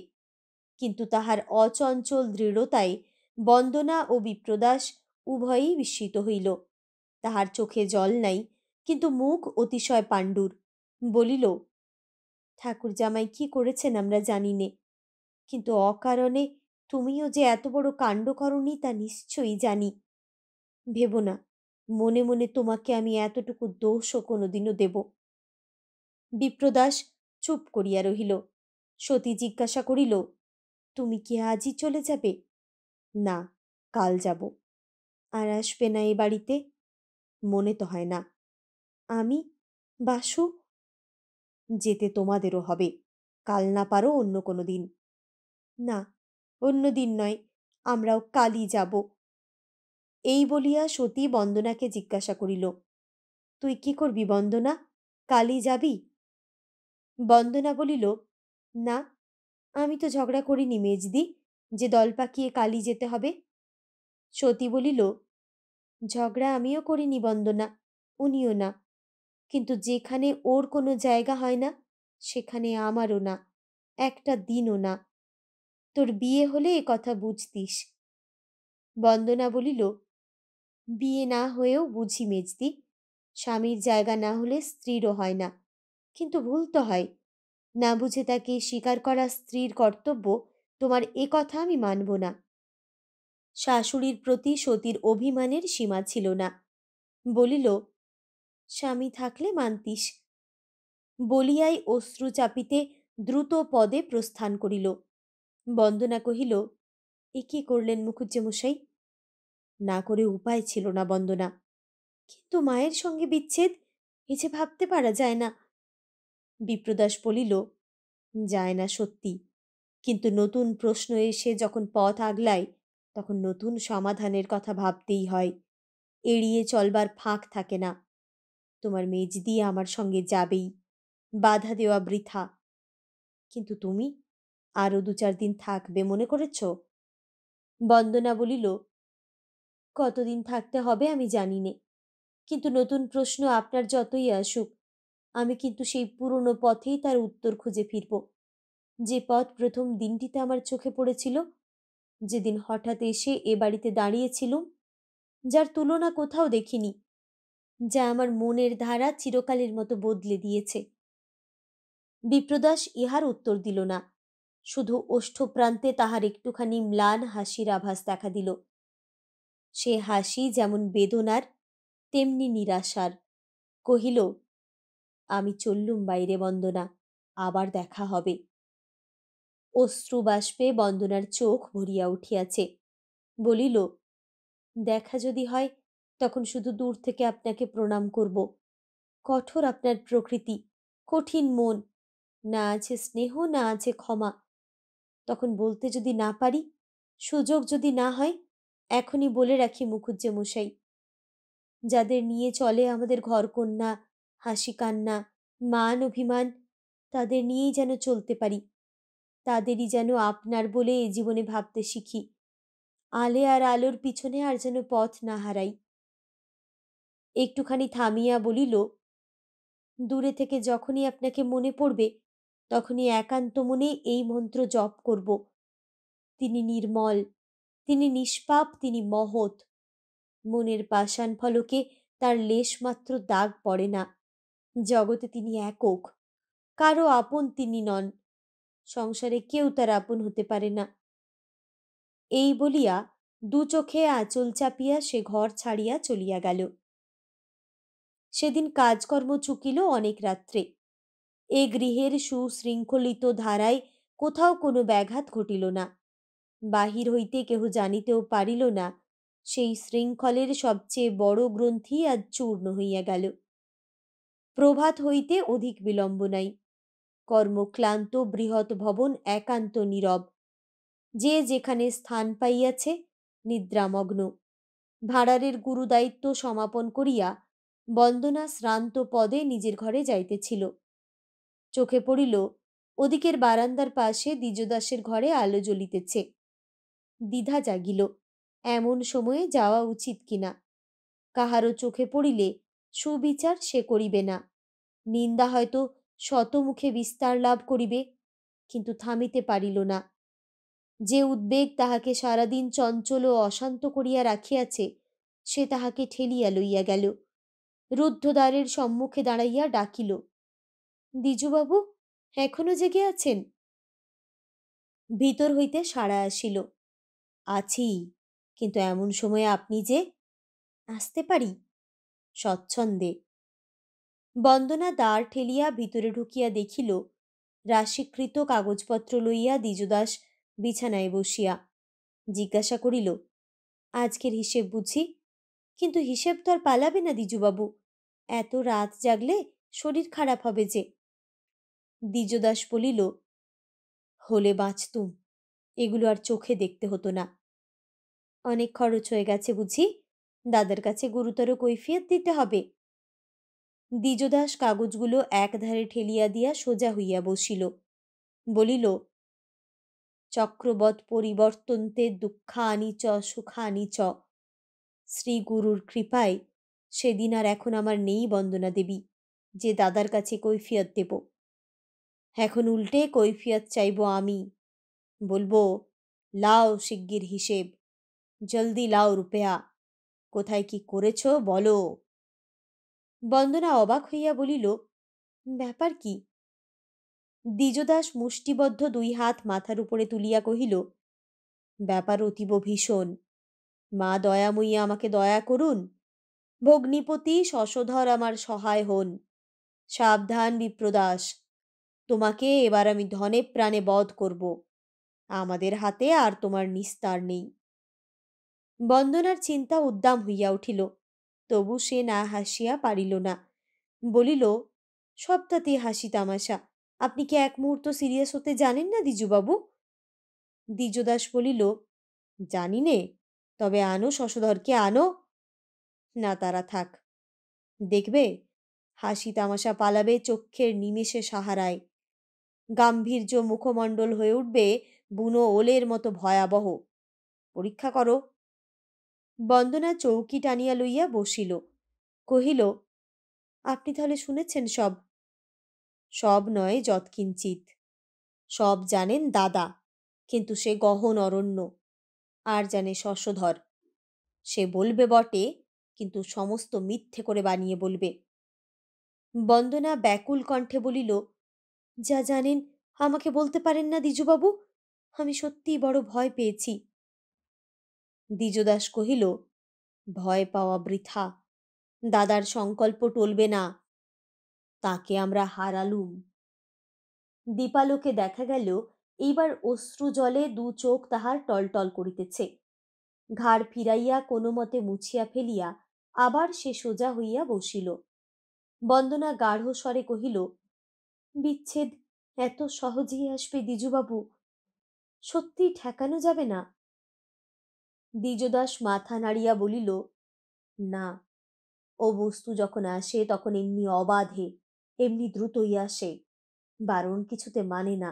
কিন্তু তাহার অচঞ্চল দৃঢ়তায় বন্দনা ও বিপ্রদাস উভয়েই বিস্মিত হইল। তাহার চোখে জল নাই, কিন্তু মুখ অতিশয় পাণ্ডুর। বলিল, ঠাকুর জামাই কি করেছেন আমরা জানি নে, কিন্তু অকারণে তুমিও যে এত বড় কাণ্ড করনি তা নিশ্চয়ই জানি। ভেব না, মনে মনে তোমাকে আমি এতটুকু দোষও কোনোদিনও দেব। বিপ্রদাস চুপ করিয়া রহিল। সতী জিজ্ঞাসা করিল, তুমি কি আজই চলে যাবে? না, কাল যাব। আর আসবে না এ বাড়িতে? মনে তো হয় না। আমি, বাসু? যেতে তোমাদেরও হবে, কাল না পারো অন্য কোনো দিন। না, অন্য দিন নয়, আমরাও কালই যাব। এই বলিয়া সতী বন্দনাকে জিজ্ঞাসা করিল, তুই কি করবি বন্দনা, কালই যাবি? বন্দনা বলিল, না, আমি তো ঝগড়া করিনি মেজদি, যে দল পাকিয়ে কালই যেতে হবে। সতী বলিল, ঝগড়া আমিও করিনি বন্দনা, উনিও না, কিন্তু যেখানে ওর কোনো জায়গা হয় না, সেখানে আমারও না, একটা দিনও না। তোর বিয়ে হলে এ কথা বুঝতিস। বন্দনা বলিল, বিয়ে না হয়েও বুঝি মেজদি, স্বামীর জায়গা না হলে স্ত্রীরও হয় না, কিন্তু ভুল তো হয়। না বুঝে তাকে স্বীকার করা স্ত্রীর কর্তব্য, তোমার এ কথা আমি মানব না। শাশুড়ির প্রতি সতীর অভিমানের সীমা ছিল না। বলিল, স্বামী থাকলে মানতিস। বলিয়াই অশ্রু চাপিতে দ্রুত পদে প্রস্থান করিল। বন্দনা কহিল, এ কি করলেন মুখুজ্জেমশাই? না করে উপায় ছিল না বন্দনা, কিন্তু মায়ের সঙ্গে বিচ্ছেদ, এ যে ভাবতে পারা যায় না। বিপ্রদাস বলিল, যায় না সত্যি, কিন্তু নতুন প্রশ্ন এসে যখন পথ আগলায়, তখন নতুন সমাধানের কথা ভাবতেই হয়। এড়িয়ে চলবার ফাঁক থাকে না। তোমার মেজদি আমার সঙ্গে যাবেই, বাধা দেওয়া বৃথা। কিন্তু তুমি আরো ২-৪ দিন থাকবে মনে করেছ? বন্দনা বলিল, কতদিন থাকতে হবে আমি জানি নে, কিন্তু নতুন প্রশ্ন আপনার যতই আসুক, আমি কিন্তু সেই পুরনো পথেই তার উত্তর খুঁজে ফিরব। যে পথ প্রথম দিনটিতে আমার চোখে পড়েছিল, যেদিন হঠাৎ এসে এ বাড়িতে দাঁড়িয়েছিলুম, যার তুলনা কোথাও দেখিনি, যা আমার মনের ধারা চিরকালের মতো বদলে দিয়েছে। বিপ্রদাস ইহার উত্তর দিল না, শুধু ওষ্ঠপ্রান্তে তাহার একটুখানি ম্লান হাসির আভাস দেখা দিল। সে হাসি যেমন বেদনার তেমনি নিরাশার। কহিল, আমি চললুম বাইরে বন্দনা, আবার দেখা হবে। অশ্রু বাষ্পে বন্দনার চোখ ভরিয়া উঠিয়াছে। বলিল, দেখা যদি হয় তখন শুধু দূর থেকে আপনাকে প্রণাম করব। কঠোর আপনার প্রকৃতি, কঠিন মন, না আছে স্নেহ, না আছে ক্ষমা। তখন বলতে যদি না পারি, সুযোগ যদি না হয়, এখনই বলে রাখি মুখুজ্জে মশাই, যাদের নিয়ে চলে আমাদের ঘরকন্যা, হাসি কান্না, মান অভিমান, তাদের নিয়েই যেন চলতে পারি, তাদেরই যেন আপনার বলে এ জীবনে ভাবতে শিখি, আলে আর আলোর পিছনে আর যেন পথ না হারাই। একটুখানি থামিয়া বলিল, দূরে থেকে যখনই আপনাকে মনে পড়বে, তখনই একান্ত মনে এই মন্ত্র জপ করব। তিনি নির্মল, তিনি নিষ্পাপ, তিনি মহৎ। মনের পাষাণ ফলকে তার লেশমাত্র দাগ পড়ে না। জগতে তিনি একক, কারো আপন তিনি নন। সংসারে কেউ তার আপন হতে পারে না। এই বলিয়া দু চোখে আঁচল চাপিয়া সে ঘর ছাড়িয়া চলিয়া গেল। সেদিন কাজকর্ম চুকিল অনেক রাত্রে। এ গৃহের সুশৃঙ্খলিত ধারায় কোথাও কোনো ব্যাঘাত ঘটিল না। বাহির হইতে কেহ জানিতেও পারিল না সেই শৃঙ্খলের সবচেয়ে বড় গ্রন্থি আজ চূর্ণ হইয়া গেল। প্রভাত হইতে অধিক বিলম্ব নাই। কর্মক্লান্ত বৃহৎ ভবন একান্ত নীরব। যে যেখানে স্থান পাইয়াছে নিদ্রামগ্ন। ভাঁড়ারের গুরুদায়িত্ব সমাপন করিয়া বন্দনা শ্রান্ত পদে নিজের ঘরে যাইতেছিল। চোখে পড়িল ওদিকের বারান্দার পাশে দ্বিজদাসের ঘরে আলো জ্বলিতেছে। দ্বিধা জাগিল, এমন সময়ে যাওয়া উচিত কিনা। কাহারও চোখে পড়িলে সুবিচার সে করিবে না, নিন্দা হয়তো শতমুখে বিস্তার লাভ করিবে, কিন্তু থামিতে পারিল না। যে উদ্বেগ তাহাকে সারাদিন চঞ্চল ও অশান্ত করিয়া রাখিয়াছে, সে তাহাকে ঠেলিয়া লইয়া গেল। রুদ্ধদ্বারের সম্মুখে দাঁড়াইয়া ডাকিল, দ্বিজবাবু, এখনো জেগে আছেন? ভিতর হইতে সাড়া আসিল, আছি, কিন্তু এমন সময়ে আপনি যে। আসতে পারি? স্বচ্ছন্দে। বন্দনা দ্বার ঠেলিয়া ভিতরে ঢুকিয়া দেখিল রাশিকৃত কাগজপত্র লইয়া দ্বিজদাস বিছানায় বসিয়া। জিজ্ঞাসা করিল, আজকের হিসেব বুঝি? কিন্তু হিসেব তো আর পালাবে না দ্বিজবাবু, এত রাত জাগলে শরীর খারাপ হবে যে। দ্বিজদাস বলিল, হলে বাঁচতুম, এগুলো আর চোখে দেখতে হতো না। অনেক খরচ হয়ে গেছে বুঝি? দাদার কাছে গুরুতর কৈফিয়ত দিতে হবে। দ্বিজদাস কাগজগুলো একধারে ঠেলিয়া দিয়া সোজা হইয়া বসিল। বলিল, চক্রবৎ পরিবর্তন্তে দুঃখানি চ সুখানি চ। শ্রী গুরুর কৃপায় সেদিন আর এখন আমার নেই বন্দনা দেবী, যে দাদার কাছে কৈফিয়ত দেব। এখন উল্টে কৈফিয়ত চাইব আমি। বলবো, লাও শিগগির হিসেব, জলদি লাও রুপেয়া, কোথায় কি করেছ বলো। বন্দনা অবাক হইয়া বলিল, ব্যাপার কি? দ্বিজদাস মুষ্টিবদ্ধ দুই হাত মাথার উপরে তুলিয়া কহিল, ব্যাপার অতীব ভীষণ। মা দয়াময়ী আমাকে দয়া করুন, ভগ্নিপতি শশধর আমার সহায় হন। সাবধান বিপ্রদাস, তোমাকে এবার আমি ধনে প্রাণে বধ করব। আমাদের হাতে আর তোমার নিস্তার নেই। বন্দনার চিন্তা উদ্দাম হইয়া উঠিল, তবু সে না হাসিয়া পারিল না। বলিল, সবটাতেই হাসি তামাশা, আপনি কি এক মুহূর্ত সিরিয়াস হতে জানেন না দ্বিজবাবু? দ্বিজদাস বলিল, জানি নে, তবে আনো শশধরকে, আনো। না, তারা থাক, দেখবে হাসি তামাশা পালাবে চক্ষের নিমেষে সাহারায়। গাম্ভীর্য মুখমণ্ডল হয়ে উঠবে বুনো ওলের মতো ভয়াবহ। পরীক্ষা করো। বন্দনা চৌকি টানিয়া লইয়া বসিল। কহিল, আপনি তাহলে শুনেছেন সব? সব নয় যৎকিঞ্চিৎ। সব জানেন দাদা, কিন্তু সে গহন অরণ্য। আর জানে শশধর। সে বলবে বটে, কিন্তু সমস্ত মিথ্যে করে বানিয়ে বলবে। বন্দনা ব্যাকুল কণ্ঠে বলিল, যা জানেন আমাকে বলতে পারেন না দ্বিজবাবু? আমি সত্যিই বড় ভয় পেয়েছি। দ্বিজদাস কহিল, ভয় পাওয়া বৃথা। দাদার সংকল্প টলবে না। তাকে আমরা হারালুম। দীপালোকে দেখা গেল এইবার অশ্রু জলে দু চোখ তাহার টলটল করিতেছে। ঘাড় ফিরাইয়া কোনো মতে মুছিয়া ফেলিয়া আবার সে সোজা হইয়া বসিল। বন্দনা গাঢ় স্বরে কহিল, বিচ্ছেদ এত সহজেই আসবে দ্বিজবাবু? সত্যি ঠেকানো যাবে না? দ্বিজদাস মাথা নাড়িয়া বলিল, না, ও বস্তু যখন আসে তখন এমনি অবাধে, এমনি দ্রুতই আসে। বারণ কিছুতে মানে না।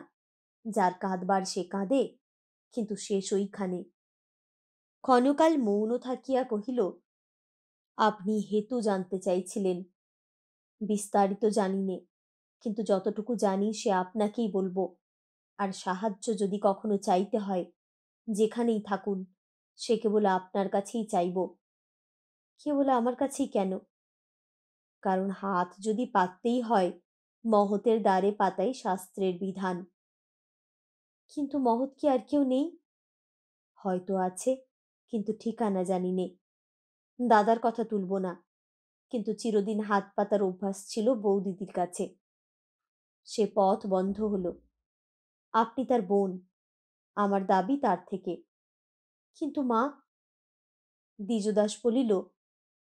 যার কাঁদবার সে কাঁদে, কিন্তু শেষ ওইখানে। ক্ষণকাল মৌন থাকিয়া কহিল, আপনি হেতু জানতে চাইছিলেন। বিস্তারিত জানি নে, কিন্তু যতটুকু জানি সে আপনাকেই বলবো। আর সাহায্য যদি কখনো চাইতে হয়, যেখানেই থাকুন, সে কেবল আপনার কাছেই চাইব। কেবল আমার কাছেই কেন? কারণ হাত যদি পাততেই হয়, মহতের দ্বারে পাতাই শাস্ত্রের বিধান। কিন্তু মহৎ কি আর কেউ নেই? হয়তো আছে, কিন্তু ঠিকানা জানি নে। দাদার কথা তুলব না, কিন্তু চিরদিন হাত পাতার অভ্যাস ছিল বৌদিদির কাছে। সে পথ বন্ধ হলো। আপনি তার বোন, আমার দাবি তার থেকে। কিন্তু মা? দ্বিজদাস বলিল,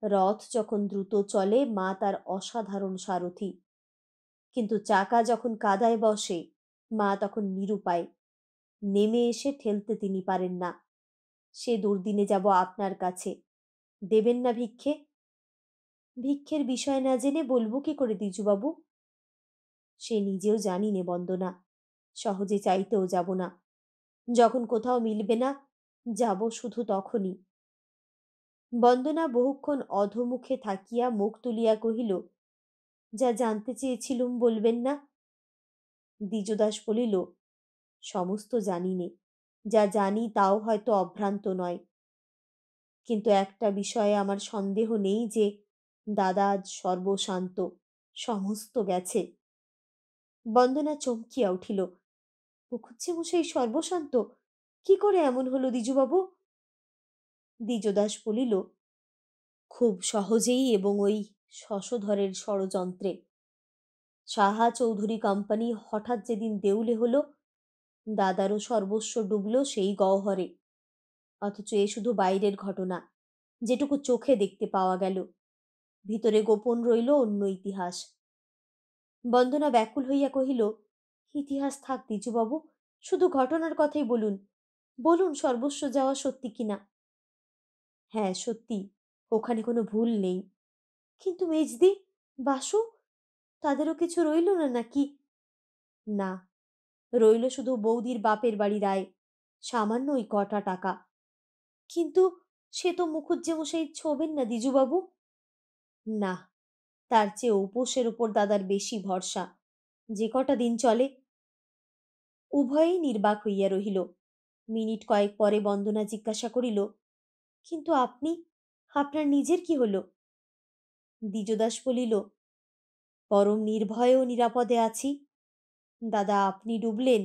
রথ যখন দ্রুত চলে মা তার অসাধারণ সারথি, কিন্তু চাকা যখন কাদায় বসে মা তখন নিরুপায়। নেমে এসে ঠেলতে তিনি পারেন না। সে দুর্দিনে যাব আপনার কাছে। দেবেন না ভিক্ষে? ভিক্ষের বিষয় না জেনে বলবো কি করে দ্বিজবাবু? সে নিজেও জানি নে বন্দনা। সহজে চাইতেও যাব না। যখন কোথাও মিলবে না, যাব শুধু তখনই। বন্দনা বহুক্ষণ অধোমুখে থাকিয়া মুখ তুলিয়া কহিল, যা জানতে চেয়েছিলুম বলবেন না? দ্বিজদাস বলিল, সমস্ত জানি নে। যা জানি তাও হয়তো অভ্রান্ত নয়। কিন্তু একটা বিষয়ে আমার সন্দেহ নেই যে দাদা আজ সর্বশান্ত, সমস্ত গেছে। বন্দনা চমকিয়া উঠিল, মুখুজ্জে মশাই সর্বশান্ত? কি করে এমন হলো দ্বিজবাবু? দ্বিজদাস বলিল, খুব সহজেই এবং ওই শশধরের ষড়যন্ত্রে। সাহা চৌধুরী কোম্পানি হঠাৎ যেদিন দেউলে হলো, দাদারও সর্বস্ব ডুবল সেই গহ্বরে। অথচ এ শুধু বাইরের ঘটনা, যেটুকু চোখে দেখতে পাওয়া গেল। ভিতরে গোপন রইল অন্য ইতিহাস। বন্দনা ব্যাকুল হইয়া কহিল, ইতিহাস থাক দ্বিজবাবু, শুধু ঘটনার কথাই বলুন। বলুন সর্বস্ব যাওয়া সত্যি কিনা। হ্যাঁ সত্যি, ওখানে কোনো ভুল নেই। কিন্তু মেজদি, বাসু, তাদেরও কিছু রইল না নাকি? না, রইল শুধু বৌদির বাপের বাড়ির আয়, সামান্য ওই কটা টাকা। কিন্তু সে তো মুখুজ্জে মশাই ছোবেন না দ্বিজবাবু। না, তার চেয়ে উপোসের ওপর দাদার বেশি ভরসা, যে কটা দিন চলে। উভয়েই নির্বাক হইয়া রহিল। মিনিট কয়েক পরে বন্দনা জিজ্ঞাসা করিল, কিন্তু আপনি, আপনার নিজের কি হল? দ্বিজদাস বলিল, পরম নির্ভয়ে ও নিরাপদে আছি। দাদা আপনি ডুবলেন,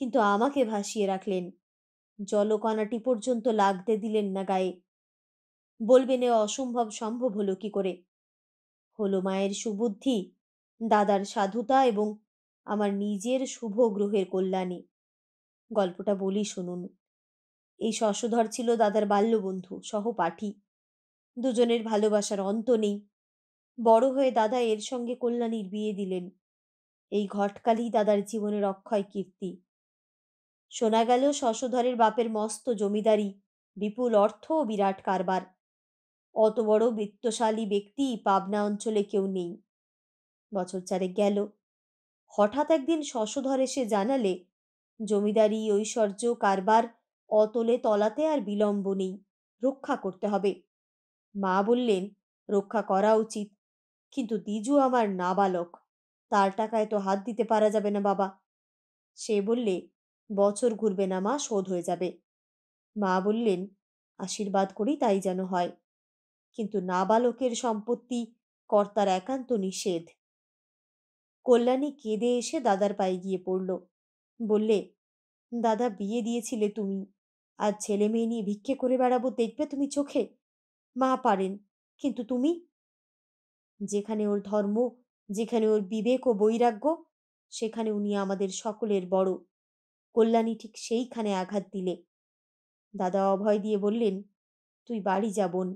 কিন্তু আমাকে ভাসিয়ে রাখলেন। জলকণাটি পর্যন্ত লাগতে দিলেন না গায়ে। বলবেন এ অসম্ভব সম্ভব হলো কি করে? হলো মায়ের সুবুদ্ধি, দাদার সাধুতা এবং আমার নিজের শুভ গ্রহের কল্যাণে। গল্পটা বলি শুনুন। এই শশধর ছিল দাদার বাল্যবন্ধু, সহপাঠী। দুজনের ভালোবাসার অন্ত নেই। বড় হয়ে দাদা এর সঙ্গে কল্যাণীর বিয়ে দিলেন। এই ঘটকালি দাদার জীবনের অক্ষয় কীর্তি। শোনা গেল শশধরের বাপের মস্ত জমিদারি, বিপুল অর্থ ও বিরাট কারবার। অত বড় বিত্তশালী ব্যক্তি পাবনা অঞ্চলে কেউ নেই। বছর চারেক গেল। হঠাৎ একদিন শশধর এসে জানালে, জমিদারি, ঐশ্বর্য, কারবার অতলে তলাতে আর বিলম্ব নেই, রক্ষা করতে হবে। মা বললেন, রক্ষা করা উচিত, কিন্তু দ্বিজু আমার নাবালক, তার টাকায় তো হাত দিতে পারা যাবে না বাবা। সে বললে, বছর ঘুরবে না মা, শোধ হয়ে যাবে। মা বললেন, আশীর্বাদ করি তাই যেন হয়, কিন্তু নাবালকের সম্পত্তি কর্তার একান্ত নিষেধ। কল্যাণী কেঁদে এসে দাদার পায়ে গিয়ে পড়ল। বললে, দাদা, বিয়ে দিয়েছিলে তুমি, আজ ছেলে মেয়ে নিয়ে ভিক্ষে করে বেড়াবো দেখবে তুমি চোখে? মা পারেন, কিন্তু তুমি? যেখানে ওর ধর্ম, যেখানে ওর বিবেক ও বৈরাগ্য, সেখানে উনি আমাদের সকলের বড়। কল্যাণী ঠিক সেইখানে আঘাত দিলে। দাদা অভয় দিয়ে বললেন, তুই বাড়ি যা বোন,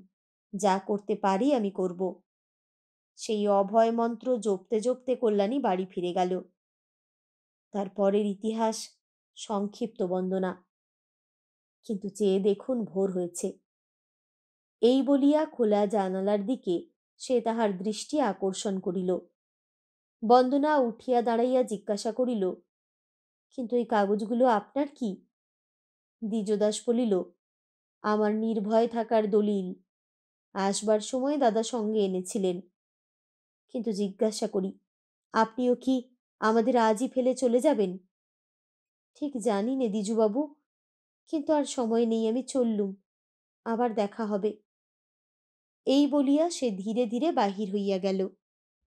যা করতে পারি আমি করব। সেই অভয় মন্ত্র জপতে জপতে কল্যাণী বাড়ি ফিরে গেল। তারপরের ইতিহাস সংক্ষিপ্ত বন্দনা। কিন্তু চেয়ে দেখুন, ভোর হয়েছে। এই বলিয়া খোলা জানালার দিকে সে তাহার দৃষ্টি আকর্ষণ করিল। বন্দনা উঠিয়া দাঁড়াইয়া জিজ্ঞাসা করিল, কিন্তু এই কাগজগুলো আপনার কি? দ্বিজদাস বলিল, আমার নির্ভয় থাকার দলিল। আসবার সময় দাদা সঙ্গে এনেছিলেন। কিন্তু জিজ্ঞাসা করি, আপনিও কি আমাদের আজই ফেলে চলে যাবেন? ঠিক জানি নে দ্বিজুবাবু, কিন্তু আর সময় নেই, আমি চললুম, আবার দেখা হবে। এই বলিয়া সে ধীরে ধীরে বাহির হইয়া গেল।